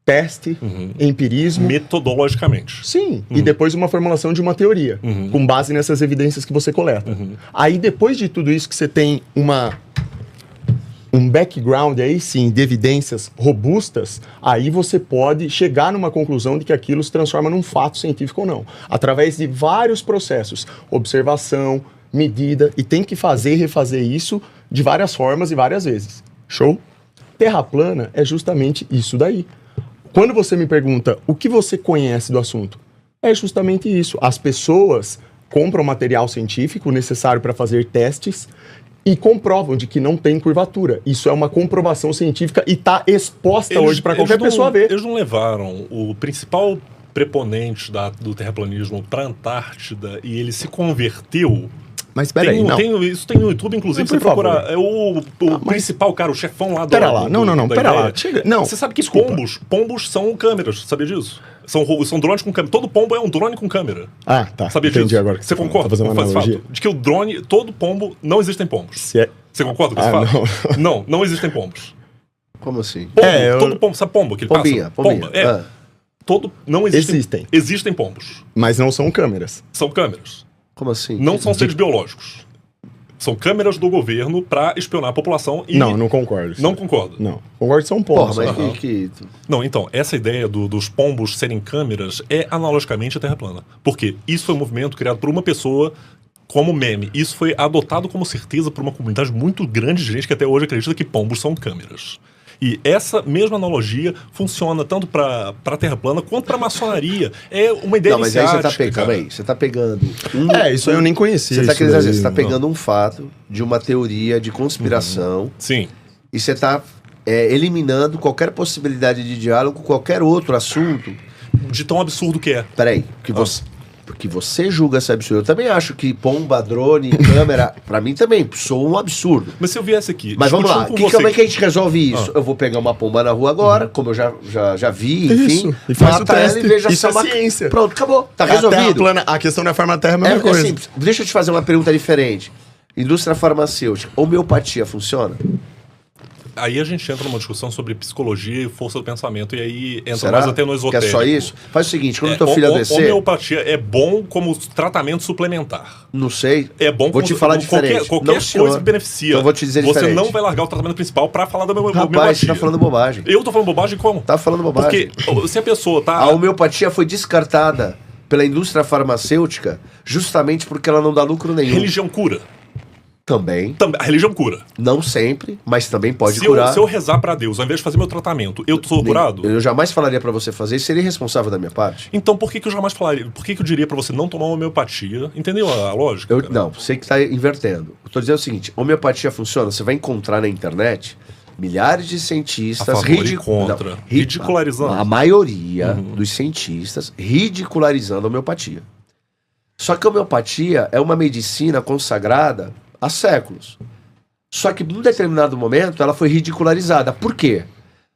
[SPEAKER 2] teste, empirismo.
[SPEAKER 3] Metodologicamente.
[SPEAKER 2] Sim, e depois uma formulação de uma teoria, com base nessas evidências que você coleta. Aí, depois de tudo isso que você tem um background aí sim, de evidências robustas, aí você pode chegar numa conclusão de que aquilo se transforma num fato científico ou não. Através de vários processos, observação, medida, e tem que fazer e refazer isso de várias formas e várias vezes. Show? Terra plana é justamente isso daí. Quando você me pergunta o que você conhece do assunto, é justamente isso. As pessoas compram material científico necessário para fazer testes e comprovam de que não tem curvatura. Isso é uma comprovação científica e está exposta hoje para qualquer pessoa ver.
[SPEAKER 3] Eles não levaram o principal preponente do terraplanismo para a Antártida e ele se converteu.
[SPEAKER 2] Mas peraí, não.
[SPEAKER 3] Isso tem no YouTube, inclusive,
[SPEAKER 2] Não,
[SPEAKER 3] você
[SPEAKER 2] por favor.
[SPEAKER 3] procurar. É o principal cara, o chefão lá do.
[SPEAKER 2] Pera lá, não,
[SPEAKER 3] da
[SPEAKER 2] pera
[SPEAKER 3] ideia.
[SPEAKER 2] lá. Chega, não,
[SPEAKER 3] Você sabe que
[SPEAKER 2] desculpa.
[SPEAKER 3] pombos são câmeras, sabia disso? São drones com câmera. Todo pombo é um drone com câmera.
[SPEAKER 2] Ah, tá.
[SPEAKER 3] Sabia
[SPEAKER 2] Entendi
[SPEAKER 3] disso?
[SPEAKER 2] agora. Que
[SPEAKER 3] Você concorda
[SPEAKER 2] tá fazendo
[SPEAKER 3] com
[SPEAKER 2] uma
[SPEAKER 3] esse
[SPEAKER 2] analogia.
[SPEAKER 3] fato? De que o drone, todo pombo, não existem pombos.
[SPEAKER 2] Se é...
[SPEAKER 3] Você concorda com esse
[SPEAKER 2] Ah,
[SPEAKER 3] fato? Não existem pombos.
[SPEAKER 1] Como assim?
[SPEAKER 3] Pombo, todo pombo, sabe pombo? Aquele
[SPEAKER 1] Pombinha,
[SPEAKER 3] pássaro?
[SPEAKER 1] pombinha.
[SPEAKER 3] Pomba,
[SPEAKER 1] Ah.
[SPEAKER 3] Não existem.
[SPEAKER 2] Existem.
[SPEAKER 3] Existem pombos.
[SPEAKER 2] Mas não são câmeras.
[SPEAKER 3] São câmeras.
[SPEAKER 1] Como assim?
[SPEAKER 3] Não são seres biológicos. São câmeras do governo para espionar a população e...
[SPEAKER 2] Não concordo.
[SPEAKER 3] Não concordo.
[SPEAKER 2] Não. Concordo que são
[SPEAKER 1] Porra,
[SPEAKER 2] pombos.
[SPEAKER 1] mas que...
[SPEAKER 3] Não, então, essa ideia dos pombos serem câmeras é analogicamente a Terra plana. Porque isso foi um movimento criado por uma pessoa como meme. Isso foi adotado como certeza por uma comunidade muito grande de gente que até hoje acredita que pombos são câmeras. E essa mesma analogia funciona tanto para a Terra plana quanto para a maçonaria. É uma ideia
[SPEAKER 1] Não, mas aí você tá
[SPEAKER 3] iniciática,
[SPEAKER 1] pegando,
[SPEAKER 3] cara.
[SPEAKER 1] aí, você tá pegando...
[SPEAKER 2] Isso aí eu nem conhecia.
[SPEAKER 1] Você tá
[SPEAKER 2] isso
[SPEAKER 1] querendo dizer,
[SPEAKER 2] daí.
[SPEAKER 1] você tá pegando um fato de uma teoria de conspiração
[SPEAKER 3] Sim.
[SPEAKER 1] e você tá eliminando qualquer possibilidade de diálogo com qualquer outro assunto.
[SPEAKER 3] De tão absurdo que é.
[SPEAKER 1] Peraí, que você julga ser absurdo. Eu também acho que pomba, drone, câmera, pra mim também sou um absurdo.
[SPEAKER 3] Mas se eu viesse aqui...
[SPEAKER 1] Mas vamos lá,
[SPEAKER 3] discutindo com
[SPEAKER 1] como é
[SPEAKER 3] você-
[SPEAKER 1] que a gente resolve isso? Eu vou pegar uma pomba na rua agora, como eu já vi, enfim,
[SPEAKER 2] Isso, e faz o
[SPEAKER 1] mata ela
[SPEAKER 2] teste.
[SPEAKER 1] e veja
[SPEAKER 2] Isso
[SPEAKER 1] se
[SPEAKER 2] é
[SPEAKER 1] uma...
[SPEAKER 2] ciência.
[SPEAKER 1] Pronto, acabou, tá
[SPEAKER 2] A Terra
[SPEAKER 1] resolvido.
[SPEAKER 2] plana, a questão da forma da Terra é a mesma
[SPEAKER 1] É
[SPEAKER 2] coisa.
[SPEAKER 1] simples. Deixa eu te fazer uma pergunta diferente. Indústria farmacêutica, homeopatia funciona?
[SPEAKER 3] Aí a gente entra numa discussão sobre psicologia e força do pensamento, e aí entra
[SPEAKER 1] Será?
[SPEAKER 3] mais até no
[SPEAKER 1] Que é
[SPEAKER 3] esotérico.
[SPEAKER 1] só isso? Faz o seguinte, quando tua filha adoecer,
[SPEAKER 3] Homeopatia é bom como tratamento suplementar.
[SPEAKER 1] não sei,
[SPEAKER 3] É bom
[SPEAKER 1] vou
[SPEAKER 3] como
[SPEAKER 1] te falar diferente.
[SPEAKER 3] Qualquer
[SPEAKER 1] Não, senhor.
[SPEAKER 3] coisa que beneficia.
[SPEAKER 1] Então eu vou te dizer
[SPEAKER 3] Você
[SPEAKER 1] diferente.
[SPEAKER 3] não vai largar o tratamento principal pra falar da homeopatia.
[SPEAKER 1] Rapaz, você tá falando bobagem.
[SPEAKER 3] Eu tô falando bobagem como?
[SPEAKER 1] Tá falando bobagem.
[SPEAKER 3] Porque se a pessoa tá...
[SPEAKER 1] A homeopatia foi descartada pela indústria farmacêutica justamente porque ela não dá lucro nenhum.
[SPEAKER 3] Religião cura.
[SPEAKER 1] Também.
[SPEAKER 3] A religião cura.
[SPEAKER 1] Não sempre, mas também pode
[SPEAKER 3] Se
[SPEAKER 1] curar.
[SPEAKER 3] eu rezar pra Deus, ao invés de fazer meu tratamento, eu sou curado?
[SPEAKER 1] Eu jamais falaria pra você fazer, seria irresponsável da minha parte.
[SPEAKER 3] Então por que eu jamais falaria? Por que eu diria pra você não tomar homeopatia? Entendeu a lógica?
[SPEAKER 1] Não, você que tá invertendo. Eu tô dizendo o seguinte, homeopatia funciona, você vai encontrar na internet milhares de cientistas...
[SPEAKER 3] A favor e contra. Ridicularizando.
[SPEAKER 1] A maioria dos cientistas ridicularizando a homeopatia. Só que a homeopatia é uma medicina consagrada há séculos. Só que num determinado momento ela foi ridicularizada. Por quê?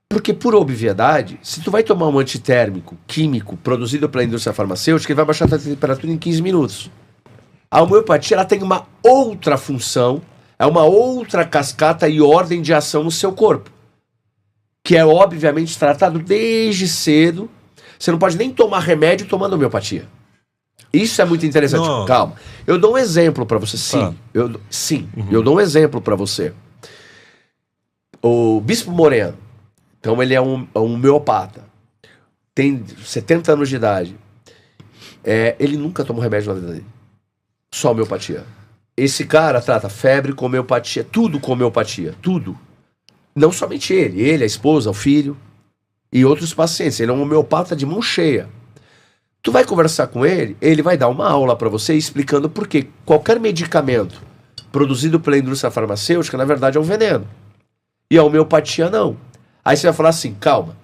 [SPEAKER 1] Porque, por obviedade, se tu vai tomar um antitérmico químico produzido pela indústria farmacêutica, ele vai baixar a temperatura em 15 minutos. A homeopatia ela tem uma outra função, é uma outra cascata e ordem de ação no seu corpo, que é obviamente tratado desde cedo. Você não pode nem tomar remédio tomando homeopatia. Isso é muito interessante.
[SPEAKER 3] Não.
[SPEAKER 1] Calma. Eu dou um exemplo pra você. Sim. Eu dou um exemplo pra você. O Bispo Moreno. Então ele é um homeopata. Tem 70 anos de idade. Ele nunca tomou remédio na vida dele. Só homeopatia. Esse cara trata febre com homeopatia. Tudo com homeopatia. Tudo. Não somente ele, a esposa, o filho e outros pacientes. Ele é um homeopata de mão cheia. Tu vai conversar com ele, ele vai dar uma aula pra você explicando por que qualquer medicamento produzido pela indústria farmacêutica, na verdade, é um veneno. E a homeopatia não. Aí você vai falar assim, calma,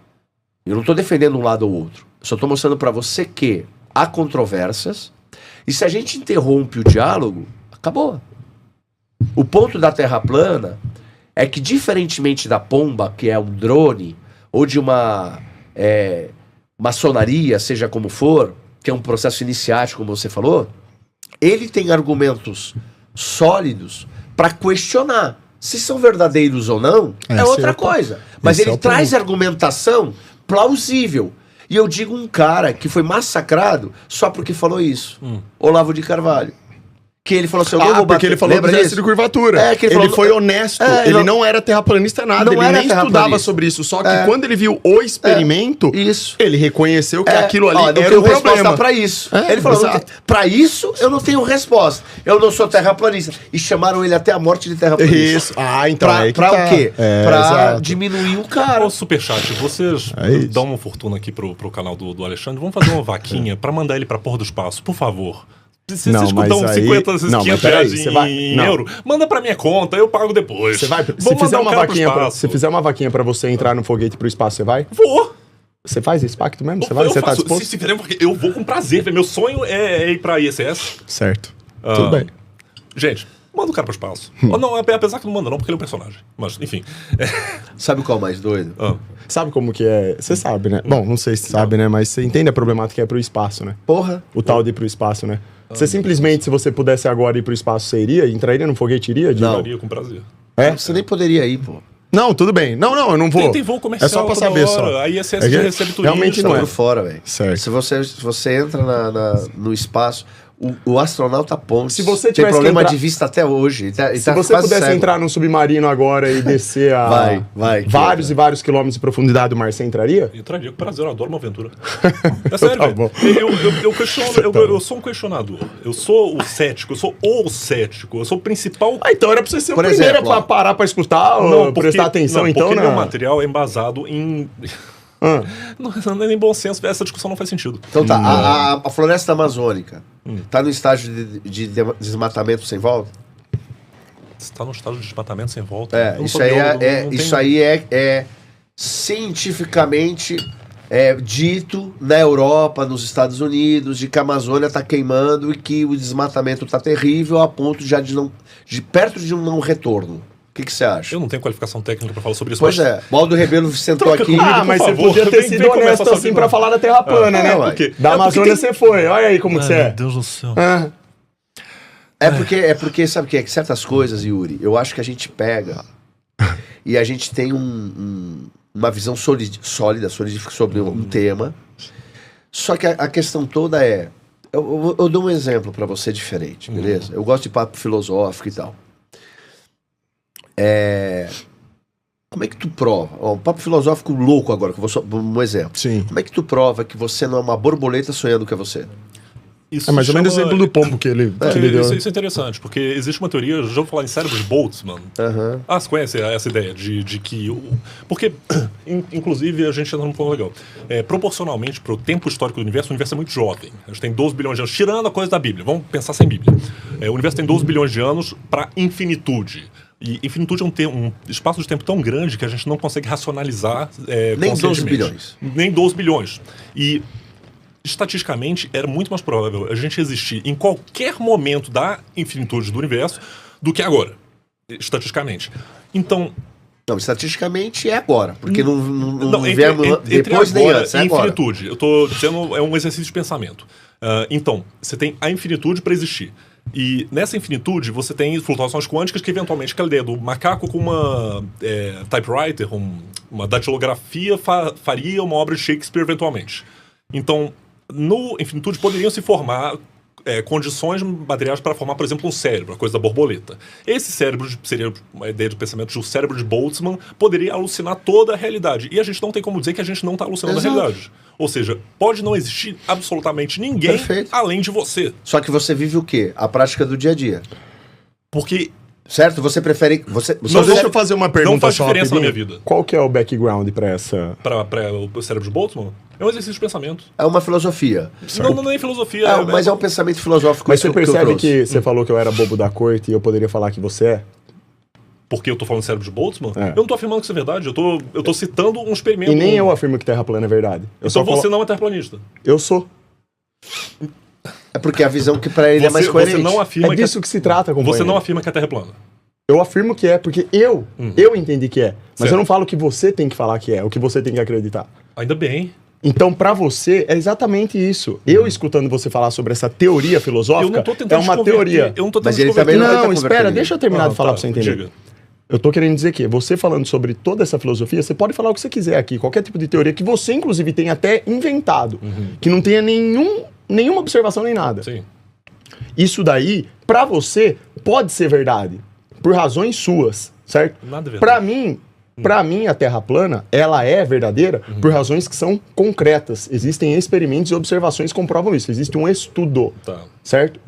[SPEAKER 1] eu não tô defendendo um lado ou outro. Eu só tô mostrando pra você que há controvérsias e se a gente interrompe o diálogo, acabou. O ponto da Terra plana é que, diferentemente da pomba, que é um drone, ou de uma maçonaria, seja como for, que é um processo iniciático, como você falou, ele tem argumentos sólidos para questionar. Se são verdadeiros ou não, é outra coisa. Mas ele traz argumentação plausível. E eu digo um cara que foi massacrado só porque falou isso. Olavo de Carvalho. Que ele falou assim, eu não vou bater.
[SPEAKER 2] Porque ele falou do gesto de curvatura.
[SPEAKER 1] Que
[SPEAKER 2] ele foi honesto. Ele não era terraplanista nada. Ele nem estudava sobre isso. Só que quando ele viu o experimento, ele reconheceu que aquilo ali era um problema.
[SPEAKER 1] Pra isso. Ele falou, pra isso eu não tenho resposta. Eu não sou terraplanista. E chamaram ele até a morte de terraplanista.
[SPEAKER 2] Isso. Então
[SPEAKER 1] pra o quê? Pra diminuir o cara.
[SPEAKER 3] Ô, Superchat, vocês dão uma fortuna aqui pro canal do Alexandre. Vamos fazer uma vaquinha pra mandar ele pra porra do espaço, por favor. Se vocês escutam 50, 500 reais em euro, manda pra minha conta, eu pago depois.
[SPEAKER 2] Se fizer uma vaquinha pra você entrar no foguete pro espaço, você vai?
[SPEAKER 3] Vou.
[SPEAKER 2] Você faz esse pacto mesmo? Você vai? Você tá disposto?
[SPEAKER 3] Se fizer, eu vou com prazer. Meu sonho é ir pra ISS.
[SPEAKER 2] Certo. Tudo bem.
[SPEAKER 3] Gente, manda o cara pro espaço. Não, apesar que não manda não, porque ele é um personagem. Mas, enfim.
[SPEAKER 1] Sabe qual é o mais doido?
[SPEAKER 2] Sabe como que é? Você sabe, né? Bom, não sei se sabe, né? Mas você entende a problemática que é pro espaço, né?
[SPEAKER 1] Porra.
[SPEAKER 2] O tal de ir pro espaço, né? Você simplesmente, se você pudesse agora ir pro espaço, você iria? Entraria no foguete? Iria?
[SPEAKER 3] Não. Iria com prazer.
[SPEAKER 1] Você nem poderia ir, pô.
[SPEAKER 2] Não, tudo bem. Não, eu não vou.
[SPEAKER 3] Tem voo comercial.
[SPEAKER 2] É só pra saber só.
[SPEAKER 3] A ISS já recebe turismo.
[SPEAKER 2] Realmente não é.
[SPEAKER 1] Por fora, velho.
[SPEAKER 2] Certo.
[SPEAKER 1] Se você entra no espaço, o astronauta Pontes
[SPEAKER 2] se você
[SPEAKER 1] tem problema de vista até hoje.
[SPEAKER 2] Se você pudesse entrar num submarino agora e descer a vários e vários quilômetros de profundidade do mar, você entraria?
[SPEAKER 3] Entraria com prazer, eu adoro uma aventura. É sério, eu sou um questionador. Eu sou o cético, eu sou o principal...
[SPEAKER 2] então era pra você ser o primeiro pra parar pra escutar ou prestar atenção, então,
[SPEAKER 3] porque meu material é embasado em... Não é nem bom senso, essa discussão não faz sentido.
[SPEAKER 1] Então tá, a floresta amazônica tá no estágio de desmatamento sem volta?
[SPEAKER 3] Está no estágio de desmatamento sem volta?
[SPEAKER 1] Isso aí é cientificamente dito na Europa, nos Estados Unidos, de que a Amazônia tá queimando e que o desmatamento tá terrível a ponto de perto de um não retorno. O que você acha?
[SPEAKER 3] Eu não tenho qualificação técnica pra falar sobre isso.
[SPEAKER 1] Pois é. Baldo Rebelo sentou aqui.
[SPEAKER 2] Mas você podia ter sido honesto assim pra falar da Terra plana, né? Da Amazônia você foi. Olha aí como que você é.
[SPEAKER 3] Meu Deus do céu.
[SPEAKER 1] É porque sabe o que é? Que certas coisas, Yuri, eu acho que a gente pega e a gente tem uma visão sólida sobre um tema. Só que a questão toda é... Eu dou um exemplo pra você diferente, beleza? Eu gosto de papo filosófico e tal. Como é que tu prova? Um papo filosófico louco agora, que eu vou só um exemplo.
[SPEAKER 2] Sim.
[SPEAKER 1] Como é que tu prova que você não é uma borboleta sonhando que é você?
[SPEAKER 3] Isso
[SPEAKER 2] É mais ou menos o
[SPEAKER 3] chama-
[SPEAKER 2] exemplo do pombo que ele deu.
[SPEAKER 3] Isso é interessante, porque existe uma teoria, já vou falar em cérebro de Boltzmann. Você conhece essa ideia de que... Porque, inclusive, a gente entra num ponto legal. Proporcionalmente para o tempo histórico do universo, o universo é muito jovem. A gente tem 12 bilhões de anos, tirando a coisa da Bíblia. Vamos pensar sem Bíblia. O universo tem 12 bilhões de anos para infinitude. E infinitude é um espaço de tempo tão grande que a gente não consegue racionalizar
[SPEAKER 1] Nem 12
[SPEAKER 3] conscientemente.
[SPEAKER 1] bilhões.
[SPEAKER 3] Nem 12 bilhões. E... estatisticamente, era muito mais provável a gente existir em qualquer momento da infinitude do universo do que agora, estatisticamente. Então...
[SPEAKER 1] Não, estatisticamente é agora, porque não
[SPEAKER 3] entre
[SPEAKER 1] viemos depois nem
[SPEAKER 3] agora
[SPEAKER 1] antes, é
[SPEAKER 3] e
[SPEAKER 1] agora.
[SPEAKER 3] infinitude. Eu estou dizendo, é um exercício de pensamento. Então, você tem a infinitude para existir. E nessa infinitude, você tem flutuações quânticas que, eventualmente, aquela ideia do macaco com uma typewriter, uma datilografia, faria uma obra de Shakespeare, eventualmente. Então, no infinitude poderiam se formar condições materiais para formar, por exemplo, um cérebro, a coisa da borboleta. Esse cérebro seria uma ideia de pensamento de um cérebro de Boltzmann, poderia alucinar toda a realidade. E a gente não tem como dizer que a gente não está alucinando
[SPEAKER 1] Exato.
[SPEAKER 3] a realidade. Ou seja, pode não existir absolutamente ninguém
[SPEAKER 1] Perfeito.
[SPEAKER 3] além de você.
[SPEAKER 1] Só que você vive o quê? A prática do dia a dia.
[SPEAKER 3] Porque
[SPEAKER 1] Certo? Você prefere... Você
[SPEAKER 2] Só deixa eu fazer uma pergunta
[SPEAKER 3] faz
[SPEAKER 2] só
[SPEAKER 3] diferença na
[SPEAKER 2] rapidinho.
[SPEAKER 3] minha vida.
[SPEAKER 2] Qual que é o background pra essa...
[SPEAKER 3] para o cérebro de Boltzmann, é um exercício de pensamento.
[SPEAKER 1] É uma filosofia.
[SPEAKER 3] Não é filosofia.
[SPEAKER 1] Mas é um pensamento filosófico.
[SPEAKER 2] Mas você
[SPEAKER 1] que eu
[SPEAKER 2] percebe
[SPEAKER 1] trouxe.
[SPEAKER 2] que você falou que eu era bobo da corte e eu poderia falar que você é?
[SPEAKER 3] Porque eu tô falando cérebro de Boltzmann?
[SPEAKER 2] É.
[SPEAKER 3] Eu não tô afirmando que isso é verdade. Eu tô citando um experimento.
[SPEAKER 2] E nem eu afirmo que Terra plana é verdade. Eu
[SPEAKER 3] Então
[SPEAKER 2] só
[SPEAKER 3] você não é terraplanista.
[SPEAKER 2] Eu sou.
[SPEAKER 1] É porque a visão que pra ele é mais coerente.
[SPEAKER 3] Você não afirma
[SPEAKER 2] É disso que se trata, companheiro.
[SPEAKER 3] Você não afirma que a Terra é plana.
[SPEAKER 2] Eu afirmo que é, porque eu entendi que é. Mas
[SPEAKER 3] Certo.
[SPEAKER 2] eu não falo que você tem que falar que é, o que você tem que acreditar.
[SPEAKER 3] Ainda bem.
[SPEAKER 2] Então, pra você, é exatamente isso. Eu escutando você falar sobre essa teoria
[SPEAKER 3] Eu
[SPEAKER 2] filosófica,
[SPEAKER 3] não tô tentando
[SPEAKER 2] é uma
[SPEAKER 3] te converter.
[SPEAKER 2] teoria.
[SPEAKER 3] Eu não tô
[SPEAKER 1] Mas
[SPEAKER 3] tentando
[SPEAKER 1] ele
[SPEAKER 3] te converter.
[SPEAKER 1] também não vai
[SPEAKER 2] Não,
[SPEAKER 1] tá
[SPEAKER 2] espera,
[SPEAKER 1] convertendo.
[SPEAKER 2] deixa eu terminar de falar pra você entender.
[SPEAKER 3] Diga.
[SPEAKER 2] Eu tô querendo dizer que você falando sobre toda essa filosofia, você pode falar o que você quiser aqui, qualquer tipo de teoria que você, inclusive, tenha até inventado, que não tenha nenhuma observação nem nada.
[SPEAKER 3] Sim.
[SPEAKER 2] Isso daí, pra você, pode ser verdade, por razões suas, certo?
[SPEAKER 3] Nada é verdade.
[SPEAKER 2] Pra mim, a Terra plana, ela é verdadeira por razões que são concretas. Existem experimentos e observações que comprovam isso. Existe um estudo,
[SPEAKER 3] Tá.
[SPEAKER 2] certo?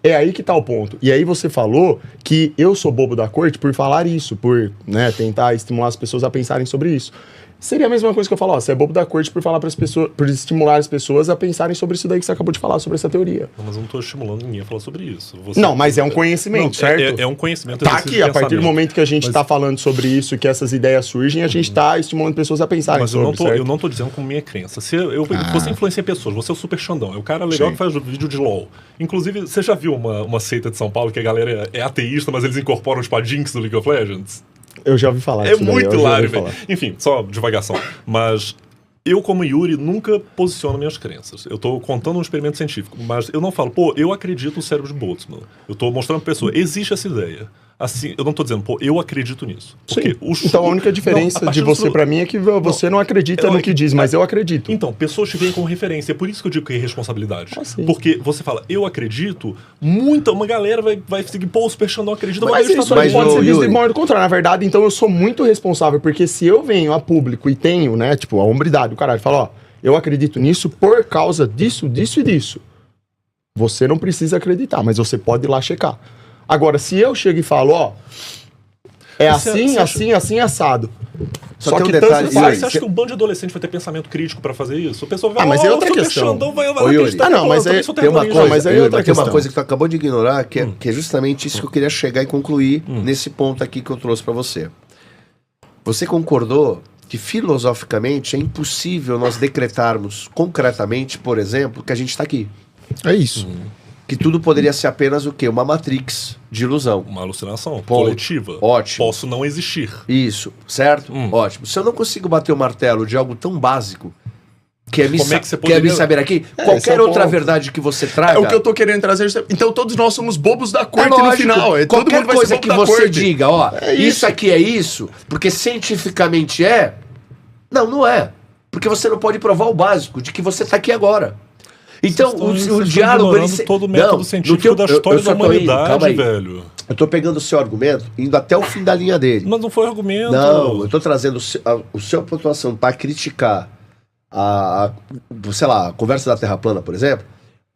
[SPEAKER 2] É aí que tá o ponto. E aí você falou que eu sou bobo da corte por falar isso, por tentar estimular as pessoas a pensarem sobre isso. Seria a mesma coisa que eu falo, ó, você é bobo da corte por falar para as pessoas, por estimular as pessoas a pensarem sobre isso daí que você acabou de falar, sobre essa teoria.
[SPEAKER 3] Não, mas eu não tô estimulando ninguém a falar sobre isso. Você-
[SPEAKER 2] Não, mas é um conhecimento,
[SPEAKER 3] Não,
[SPEAKER 2] certo?
[SPEAKER 3] É um conhecimento.
[SPEAKER 2] Tá
[SPEAKER 3] exercício
[SPEAKER 2] aqui,
[SPEAKER 3] de
[SPEAKER 2] a partir do
[SPEAKER 3] pensamento.
[SPEAKER 2] momento que a gente
[SPEAKER 3] Mas-
[SPEAKER 2] tá falando sobre isso, que essas ideias surgem, a gente tá estimulando pessoas a pensarem
[SPEAKER 3] Mas eu
[SPEAKER 2] sobre,
[SPEAKER 3] não,
[SPEAKER 2] certo?
[SPEAKER 3] eu não tô dizendo como minha crença. Você influencia pessoas, você é o super Xandão. É o cara legal
[SPEAKER 2] Sim.
[SPEAKER 3] que faz vídeo de LOL. Inclusive, você já viu uma seita de São Paulo que a galera é ateísta, mas eles incorporam os padinks do League of Legends?
[SPEAKER 2] Eu já ouvi falar
[SPEAKER 3] É
[SPEAKER 2] disso daí,
[SPEAKER 3] muito
[SPEAKER 2] eu já
[SPEAKER 3] hilário,
[SPEAKER 2] ouvi
[SPEAKER 3] velho.
[SPEAKER 2] falar.
[SPEAKER 3] Enfim, só divagação. Mas eu, como Yuri, nunca posiciono minhas crenças. Eu tô contando um experimento científico, mas eu não falo, pô, eu acredito no cérebro de Boltzmann. Eu tô mostrando pra pessoa, existe essa ideia. Assim, eu não tô dizendo, pô, eu acredito nisso. Porque
[SPEAKER 2] Sim. Então a única diferença de você pra mim é que você não acredita no que diz, mas eu acredito.
[SPEAKER 3] Então, pessoas te veem como referência. É por isso que eu digo que é irresponsabilidade.
[SPEAKER 2] sim.
[SPEAKER 3] Porque você fala, eu acredito, uma galera vai seguir, pô, o Super Xandão acredita,
[SPEAKER 2] Mas
[SPEAKER 3] maioria
[SPEAKER 2] isso
[SPEAKER 3] está
[SPEAKER 2] aí
[SPEAKER 1] mas
[SPEAKER 2] pode
[SPEAKER 1] o
[SPEAKER 2] ser visto de
[SPEAKER 1] Yuri-
[SPEAKER 2] modo contrário. Na verdade, então eu sou muito responsável, porque se eu venho a público e tenho, a hombridade, o caralho, falo, ó, eu acredito nisso por causa disso, disso e disso. Você não precisa acreditar, mas você pode ir lá checar. Agora, se eu chego e falo, ó, é
[SPEAKER 3] Você
[SPEAKER 2] assim,
[SPEAKER 3] acha-
[SPEAKER 2] assim, assim, assado.
[SPEAKER 1] Só
[SPEAKER 2] Só
[SPEAKER 1] tem um
[SPEAKER 2] que
[SPEAKER 1] detalhe,
[SPEAKER 2] tanto
[SPEAKER 3] Você
[SPEAKER 2] faz.
[SPEAKER 3] acha que um bando de adolescente vai ter pensamento crítico pra fazer isso? O pessoal vai
[SPEAKER 2] Ah, mas é
[SPEAKER 3] "Ó,
[SPEAKER 2] outra
[SPEAKER 3] o Super
[SPEAKER 2] questão.
[SPEAKER 3] Xandão vai
[SPEAKER 1] Ô,
[SPEAKER 3] acreditar
[SPEAKER 1] Yuri.
[SPEAKER 3] que
[SPEAKER 2] Ah, não,
[SPEAKER 3] eu
[SPEAKER 2] mas
[SPEAKER 3] também
[SPEAKER 2] é-
[SPEAKER 3] sou
[SPEAKER 1] Tem uma
[SPEAKER 3] terraplanista."
[SPEAKER 1] coisa,
[SPEAKER 2] mas aí é
[SPEAKER 1] Yuri,
[SPEAKER 2] outra
[SPEAKER 1] tem uma
[SPEAKER 2] questão.
[SPEAKER 1] coisa que tu acabou de ignorar, que é justamente isso que eu queria chegar e concluir nesse ponto aqui que eu trouxe pra você. Você concordou que filosoficamente é impossível nós decretarmos concretamente, por exemplo, que a gente está aqui.
[SPEAKER 2] É isso.
[SPEAKER 1] Que tudo poderia ser apenas o quê? Uma matrix de ilusão.
[SPEAKER 3] Uma alucinação
[SPEAKER 1] Pode.
[SPEAKER 3] coletiva.
[SPEAKER 1] Ótimo.
[SPEAKER 3] Posso não existir.
[SPEAKER 1] Isso, certo? Ótimo. Se eu não consigo bater o martelo de algo tão básico, que é me,
[SPEAKER 3] Como é que você
[SPEAKER 1] quer me
[SPEAKER 3] poderia-
[SPEAKER 1] saber aqui,
[SPEAKER 2] esse é
[SPEAKER 1] qualquer
[SPEAKER 2] o
[SPEAKER 1] outra
[SPEAKER 2] ponto.
[SPEAKER 1] verdade que você traga...
[SPEAKER 2] É o que eu tô querendo trazer. Então todos nós somos bobos da
[SPEAKER 1] É
[SPEAKER 2] corte no
[SPEAKER 1] lógico.
[SPEAKER 2] final. Todo
[SPEAKER 1] Qualquer
[SPEAKER 2] mundo vai
[SPEAKER 1] coisa
[SPEAKER 2] ser
[SPEAKER 1] que
[SPEAKER 2] bobo da
[SPEAKER 1] você
[SPEAKER 2] corte.
[SPEAKER 1] diga, ó,
[SPEAKER 2] É
[SPEAKER 1] isso
[SPEAKER 2] isso.
[SPEAKER 1] aqui é isso, porque cientificamente é... Não é. Porque você não pode provar o básico de que você está aqui agora. Então,
[SPEAKER 3] Vocês estão
[SPEAKER 1] o diálogo...
[SPEAKER 3] ignorando
[SPEAKER 1] se-
[SPEAKER 3] todo o método
[SPEAKER 1] Não,
[SPEAKER 3] científico
[SPEAKER 1] no teu-
[SPEAKER 3] da
[SPEAKER 1] eu
[SPEAKER 3] história
[SPEAKER 1] só
[SPEAKER 3] da
[SPEAKER 1] tô indo,
[SPEAKER 3] humanidade,
[SPEAKER 1] calma aí.
[SPEAKER 3] velho.
[SPEAKER 1] Eu tô pegando o seu argumento, indo até o fim da linha dele.
[SPEAKER 3] Mas não foi argumento.
[SPEAKER 1] Não, eu tô trazendo o seu pontuação para criticar sei lá, a conversa da Terra plana, por exemplo,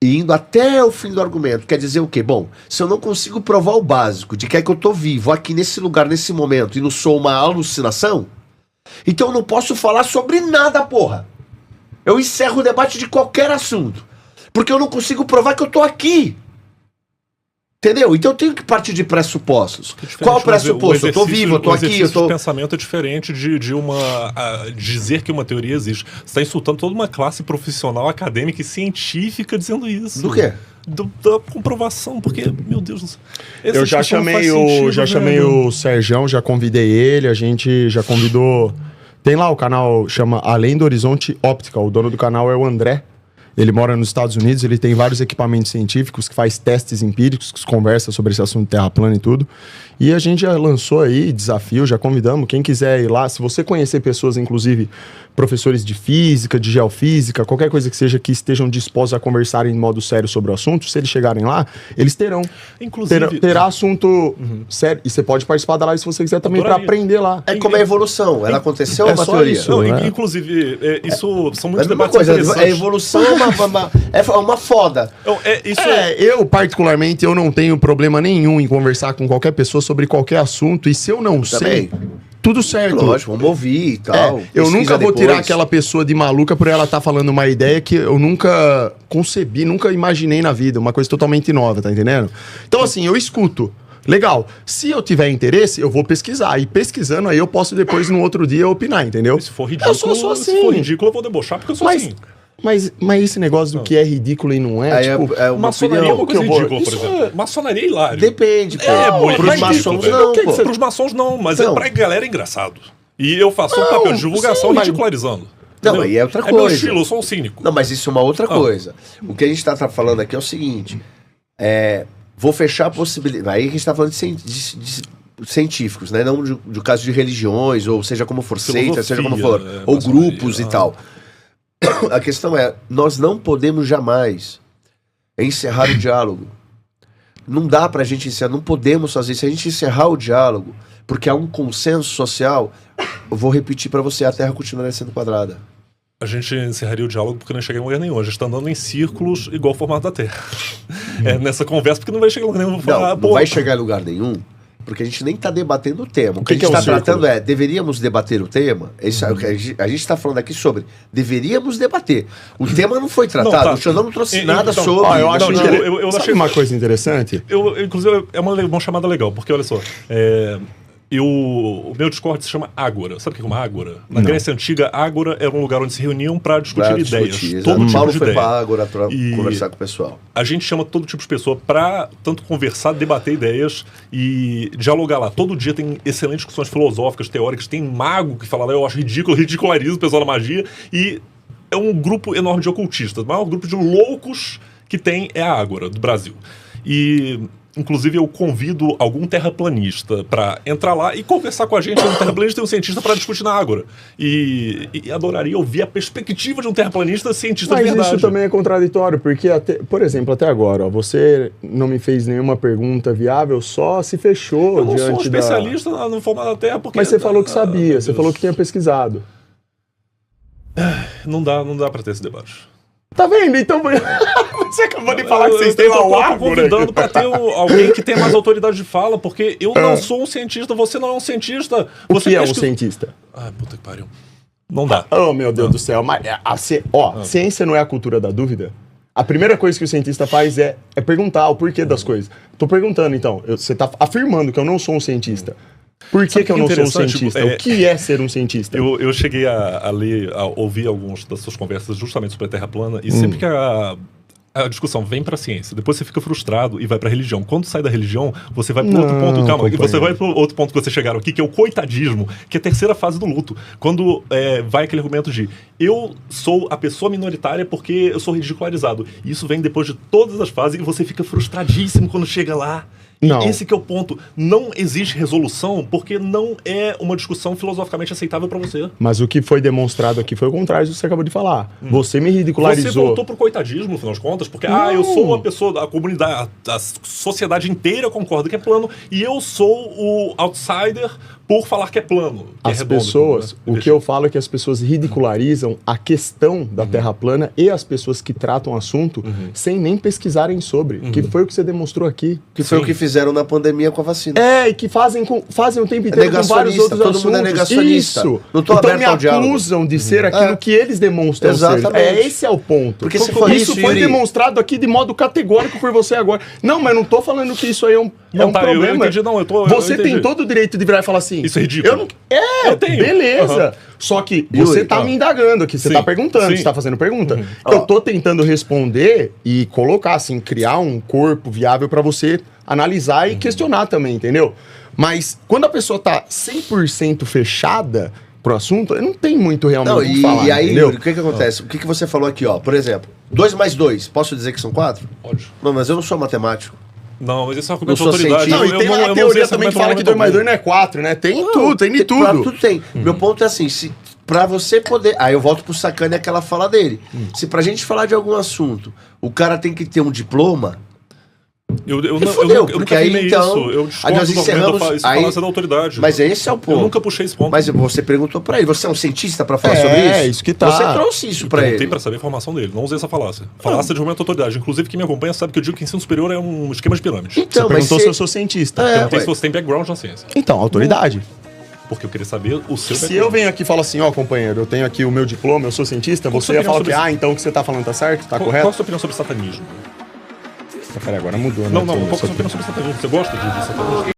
[SPEAKER 1] e indo até o fim do argumento, quer dizer o quê? Bom, se eu não consigo provar o básico de que é que eu tô vivo aqui nesse lugar, nesse momento, e não sou uma alucinação, então eu não posso falar sobre nada, porra. Eu encerro o debate de qualquer assunto, porque eu não consigo provar que eu tô aqui. Entendeu? Então eu tenho que partir de pressupostos. Qual o pressuposto? Eu tô vivo, eu tô aqui, eu tô...
[SPEAKER 3] O pensamento é diferente de dizer que uma teoria existe. Você está insultando toda uma classe profissional, acadêmica e científica dizendo isso.
[SPEAKER 1] Do quê?
[SPEAKER 3] Da comprovação, porque, meu Deus do céu.
[SPEAKER 2] Eu já chamei o Serjão, já convidei ele, a gente já convidou... Tem lá o canal, chama Além do Horizonte Optical, o dono do canal é o André. Ele mora nos Estados Unidos, ele tem vários equipamentos científicos que faz testes empíricos, que conversa sobre esse assunto de terra plana e tudo. E a gente já lançou aí desafio, já convidamos, quem quiser ir lá, se você conhecer pessoas, inclusive professores de física, de geofísica, qualquer coisa que seja que estejam dispostos a conversarem em modo sério sobre o assunto, se eles chegarem lá, eles terão.
[SPEAKER 3] Inclusive,
[SPEAKER 2] terá assunto sério. E você pode participar da live se você quiser também para aprender lá.
[SPEAKER 1] É como a evolução, ela aconteceu ou é uma teoria?
[SPEAKER 2] Isso,
[SPEAKER 3] não,
[SPEAKER 2] né?
[SPEAKER 3] Inclusive, isso são muitos
[SPEAKER 1] É a mesma
[SPEAKER 3] debates
[SPEAKER 1] coisa,
[SPEAKER 3] interessantes.
[SPEAKER 1] a evolução é uma foda.
[SPEAKER 3] Então,
[SPEAKER 2] Eu particularmente, eu não tenho problema nenhum em conversar com qualquer pessoa sobre qualquer assunto, e se eu não sei, tudo certo.
[SPEAKER 1] Lógico, vamos ouvir e tal.
[SPEAKER 2] Eu nunca vou
[SPEAKER 1] depois.
[SPEAKER 2] tirar aquela pessoa de maluca por ela estar falando uma ideia que eu nunca concebi, nunca imaginei na vida, uma coisa totalmente nova, tá entendendo? Então assim, eu escuto. Legal. Se eu tiver interesse, eu vou pesquisar. E pesquisando, aí eu posso depois, no outro dia, opinar, entendeu?
[SPEAKER 3] Se for ridículo,
[SPEAKER 2] eu sou assim.
[SPEAKER 3] se for ridículo, eu vou debochar, porque eu sou assim.
[SPEAKER 2] Mas esse negócio do que é ridículo e não é,
[SPEAKER 1] Aí
[SPEAKER 2] tipo...
[SPEAKER 1] é uma
[SPEAKER 3] Maçonaria é uma coisa
[SPEAKER 2] que eu vou-
[SPEAKER 3] ridícula, por
[SPEAKER 2] isso
[SPEAKER 3] exemplo. Maçonaria é hilário.
[SPEAKER 1] Depende, pô.
[SPEAKER 3] Muito
[SPEAKER 1] Pros
[SPEAKER 3] ridículo,
[SPEAKER 1] maçons
[SPEAKER 3] velho.
[SPEAKER 1] não, pô.
[SPEAKER 3] Pros maçons não, mas
[SPEAKER 1] Não.
[SPEAKER 3] pra galera é engraçado. E eu faço um
[SPEAKER 2] Não,
[SPEAKER 3] papel de divulgação
[SPEAKER 2] sim, mas-
[SPEAKER 3] ridicularizando.
[SPEAKER 1] Não,
[SPEAKER 3] Entendeu?
[SPEAKER 1] aí é outra
[SPEAKER 3] É meu
[SPEAKER 1] coisa.
[SPEAKER 3] estilo, eu sou um cínico.
[SPEAKER 1] Não, mas isso é uma outra coisa. O que a gente tá falando aqui é o seguinte. Vou fechar a possibilidade... Aí a gente tá falando de científicos, né? Não de caso de religiões, ou seja como for seita, seja como for. Ou grupos e tal. A questão é, nós não podemos jamais encerrar o diálogo. Não dá pra gente encerrar, não podemos fazer isso. Se a gente encerrar o diálogo, porque há um consenso social, eu vou repetir pra você, a Terra continuará sendo quadrada.
[SPEAKER 3] A gente encerraria o diálogo porque não chega em lugar nenhum. A gente tá andando em círculos igual ao formato da Terra. Nessa conversa, porque não vai chegar em lugar nenhum. Vou falar,
[SPEAKER 1] Não vai chegar em lugar nenhum, porque a gente nem está debatendo o tema. O que a gente
[SPEAKER 2] é um
[SPEAKER 1] está
[SPEAKER 2] círculo?
[SPEAKER 1] tratando deveríamos debater o tema? Isso é o que a gente está falando aqui sobre. Deveríamos debater. O tema não foi tratado,
[SPEAKER 3] Não, tá.
[SPEAKER 1] o Xandão não trouxe
[SPEAKER 3] Então,
[SPEAKER 1] nada sobre.
[SPEAKER 2] eu acho
[SPEAKER 3] não, eu
[SPEAKER 2] Sabe
[SPEAKER 3] achei-
[SPEAKER 2] uma coisa interessante?
[SPEAKER 3] Inclusive, é uma chamada legal, porque olha só. O meu Discord se chama Ágora. Sabe o que é uma Ágora? Na Grécia Antiga, Ágora era um lugar onde se reuniam para discutir
[SPEAKER 1] Pra
[SPEAKER 3] ideias.
[SPEAKER 1] discutir,
[SPEAKER 3] Todo
[SPEAKER 1] exato.
[SPEAKER 3] tipo
[SPEAKER 1] Paulo
[SPEAKER 3] de
[SPEAKER 1] foi
[SPEAKER 3] ideia.
[SPEAKER 1] para Ágora para
[SPEAKER 3] E-
[SPEAKER 1] conversar com o pessoal.
[SPEAKER 3] A gente chama todo tipo de pessoa para tanto conversar, debater ideias e dialogar lá. Todo dia tem excelentes discussões filosóficas, teóricas. Tem mago que fala lá, eu acho ridículo, ridiculariza o pessoal da magia. E é um grupo enorme de ocultistas. O maior grupo de loucos que tem é a Ágora, do Brasil. E... Inclusive, eu convido algum terraplanista para entrar lá e conversar com a gente. Um terraplanista e um cientista para discutir na Ágora. E adoraria ouvir a perspectiva de um terraplanista cientista
[SPEAKER 2] Mas
[SPEAKER 3] de verdade.
[SPEAKER 2] isso também é contraditório, porque, por exemplo, até agora, ó, você não me fez nenhuma pergunta viável, só se fechou
[SPEAKER 3] Eu não sou um
[SPEAKER 2] diante
[SPEAKER 3] especialista no formato da Terra, porque...
[SPEAKER 2] Mas você falou que sabia,
[SPEAKER 3] meu
[SPEAKER 2] você
[SPEAKER 3] Deus.
[SPEAKER 2] falou que tinha pesquisado.
[SPEAKER 3] Não dá para ter esse debate.
[SPEAKER 2] Tá vendo? Então, você acabou de falar que vocês têm lá o
[SPEAKER 3] Eu tô
[SPEAKER 2] Ágora.
[SPEAKER 3] convidando para ter alguém que tenha mais autoridade de fala, porque eu não sou um cientista, você não é um cientista.
[SPEAKER 2] O
[SPEAKER 3] Você
[SPEAKER 2] que é um
[SPEAKER 3] pesquisa-
[SPEAKER 2] cientista?
[SPEAKER 3] Ai, puta que pariu. Não dá.
[SPEAKER 2] Oh, meu Deus do céu. Mas, ciência não é a cultura da dúvida? A primeira coisa que o cientista faz é perguntar o porquê das coisas. Tô perguntando, então. Você tá afirmando que eu não sou um cientista. Por que,
[SPEAKER 3] Sabe
[SPEAKER 2] que eu
[SPEAKER 3] que
[SPEAKER 2] não sou um
[SPEAKER 3] interessante?
[SPEAKER 2] cientista? O que é ser um cientista?
[SPEAKER 3] Eu cheguei a ler, a ouvir algumas das suas conversas justamente sobre a Terra plana, e sempre que a discussão vem pra ciência, depois você fica frustrado e vai pra religião. Quando sai da religião, você vai pro outro
[SPEAKER 2] Não,
[SPEAKER 3] ponto, calma, e
[SPEAKER 2] companheiro.
[SPEAKER 3] você vai pro outro ponto que você chegaram aqui, que é o coitadismo, que é a terceira fase do luto. Quando vai aquele argumento de eu sou a pessoa minoritária porque eu sou ridicularizado. E isso vem depois de todas as fases e você fica frustradíssimo quando chega lá.
[SPEAKER 2] Não.
[SPEAKER 3] E esse que é o ponto. Não existe resolução porque não é uma discussão filosoficamente aceitável pra você.
[SPEAKER 2] Mas o que foi demonstrado aqui foi o contrário do que você acabou de falar. Você me ridicularizou.
[SPEAKER 3] Você voltou pro coitadismo, no final das contas, porque, eu sou uma pessoa, a comunidade, a sociedade inteira concorda que é plano, e eu sou o outsider por falar que é plano. Que
[SPEAKER 2] As
[SPEAKER 3] é redondo,
[SPEAKER 2] pessoas,
[SPEAKER 3] né?
[SPEAKER 2] o que eu falo é que as pessoas ridicularizam a questão da Terra plana e as pessoas que tratam o assunto sem nem pesquisarem sobre, que foi o que você demonstrou aqui.
[SPEAKER 1] Que foi o que fizeram na pandemia com a vacina.
[SPEAKER 2] E que fazem o tempo inteiro com vários outros
[SPEAKER 1] todo
[SPEAKER 2] assuntos.
[SPEAKER 1] mundo é negacionista.
[SPEAKER 2] Isso.
[SPEAKER 1] Não tô
[SPEAKER 2] então
[SPEAKER 1] aberto
[SPEAKER 2] me
[SPEAKER 1] ao diálogo.
[SPEAKER 2] acusam de ser aquilo que eles demonstram ser.
[SPEAKER 1] Exatamente.
[SPEAKER 2] Esse é o ponto.
[SPEAKER 1] Porque se for
[SPEAKER 2] isso
[SPEAKER 1] isso,
[SPEAKER 2] foi
[SPEAKER 1] Yuri,
[SPEAKER 2] demonstrado aqui de modo categórico por você agora. Não, mas não tô falando que isso aí é um problema.
[SPEAKER 3] Eu entendi, não,
[SPEAKER 2] Você
[SPEAKER 3] eu entendi.
[SPEAKER 2] tem todo o direito de virar e falar assim...
[SPEAKER 3] Isso é ridículo.
[SPEAKER 2] Eu tenho. Beleza. Só que você
[SPEAKER 1] Yuri,
[SPEAKER 2] tá me indagando aqui, você
[SPEAKER 3] Sim,
[SPEAKER 2] tá perguntando,
[SPEAKER 3] sim.
[SPEAKER 2] você tá fazendo pergunta. Eu tô tentando responder e colocar, assim, criar um corpo viável pra você analisar e questionar também, entendeu? Mas quando a pessoa tá 100% fechada pro assunto, não tem muito realmente o que falar,
[SPEAKER 1] e aí,
[SPEAKER 2] entendeu?
[SPEAKER 1] Yuri, o que acontece? O que você falou aqui, ó? Por exemplo, 2 mais 2, posso dizer que são 4?
[SPEAKER 3] Pode.
[SPEAKER 1] Não, mas eu não sou matemático.
[SPEAKER 3] Não, mas esse é um argumento de
[SPEAKER 1] Não sou
[SPEAKER 3] autoridade.
[SPEAKER 1] cientista.
[SPEAKER 2] Não, e tem lá a teoria também que fala que 2 mais 2 não é 4, né? Tem tudo, tem de tudo.
[SPEAKER 1] Tudo tem. Meu ponto é assim, se pra você poder... Aí eu volto pro Sacani aquela fala dele. Se pra gente falar de algum assunto, o cara tem que ter um diploma...
[SPEAKER 3] Eu
[SPEAKER 1] fudeu,
[SPEAKER 3] nunca
[SPEAKER 1] porque aí,
[SPEAKER 3] afirmei
[SPEAKER 1] então,
[SPEAKER 3] isso. Eu
[SPEAKER 1] aí
[SPEAKER 3] discordo
[SPEAKER 1] nós
[SPEAKER 3] do
[SPEAKER 1] encerramos-
[SPEAKER 3] argumento, isso
[SPEAKER 1] aí-
[SPEAKER 3] falácia da autoridade.
[SPEAKER 1] Mas esse é o ponto.
[SPEAKER 3] Eu nunca puxei esse ponto.
[SPEAKER 1] Mas você perguntou pra ele, você é um cientista pra falar
[SPEAKER 2] É,
[SPEAKER 1] sobre isso?
[SPEAKER 2] isso que tá.
[SPEAKER 1] Você trouxe isso pra
[SPEAKER 3] Perguntei
[SPEAKER 1] ele.
[SPEAKER 3] pra saber a informação dele. Não usei essa falácia. Falácia de argumento da autoridade. Inclusive, quem me acompanha sabe que eu digo que ensino superior é um esquema de pirâmide.
[SPEAKER 2] Você
[SPEAKER 1] Então, mas
[SPEAKER 2] perguntou se
[SPEAKER 1] se...
[SPEAKER 2] eu sou cientista.
[SPEAKER 3] Perguntei
[SPEAKER 1] ué.
[SPEAKER 3] se você tem background na ciência.
[SPEAKER 2] Então, autoridade.
[SPEAKER 3] Porque eu queria saber o seu
[SPEAKER 2] Se eu
[SPEAKER 3] background.
[SPEAKER 2] venho aqui e falo assim, ó, companheiro, eu tenho aqui o meu diploma, eu sou cientista,
[SPEAKER 3] Qual
[SPEAKER 2] você
[SPEAKER 3] a
[SPEAKER 2] ia
[SPEAKER 3] sua
[SPEAKER 2] falar
[SPEAKER 3] opinião
[SPEAKER 2] que,
[SPEAKER 3] sobre
[SPEAKER 2] então o que você tá falando tá certo, tá
[SPEAKER 3] Qual a
[SPEAKER 2] correto?
[SPEAKER 3] sua opinião sobre satanismo?
[SPEAKER 2] Peraí, agora mudou, né?
[SPEAKER 3] Não, qual a sua opinião sobre satanismo? Você gosta de satanismo?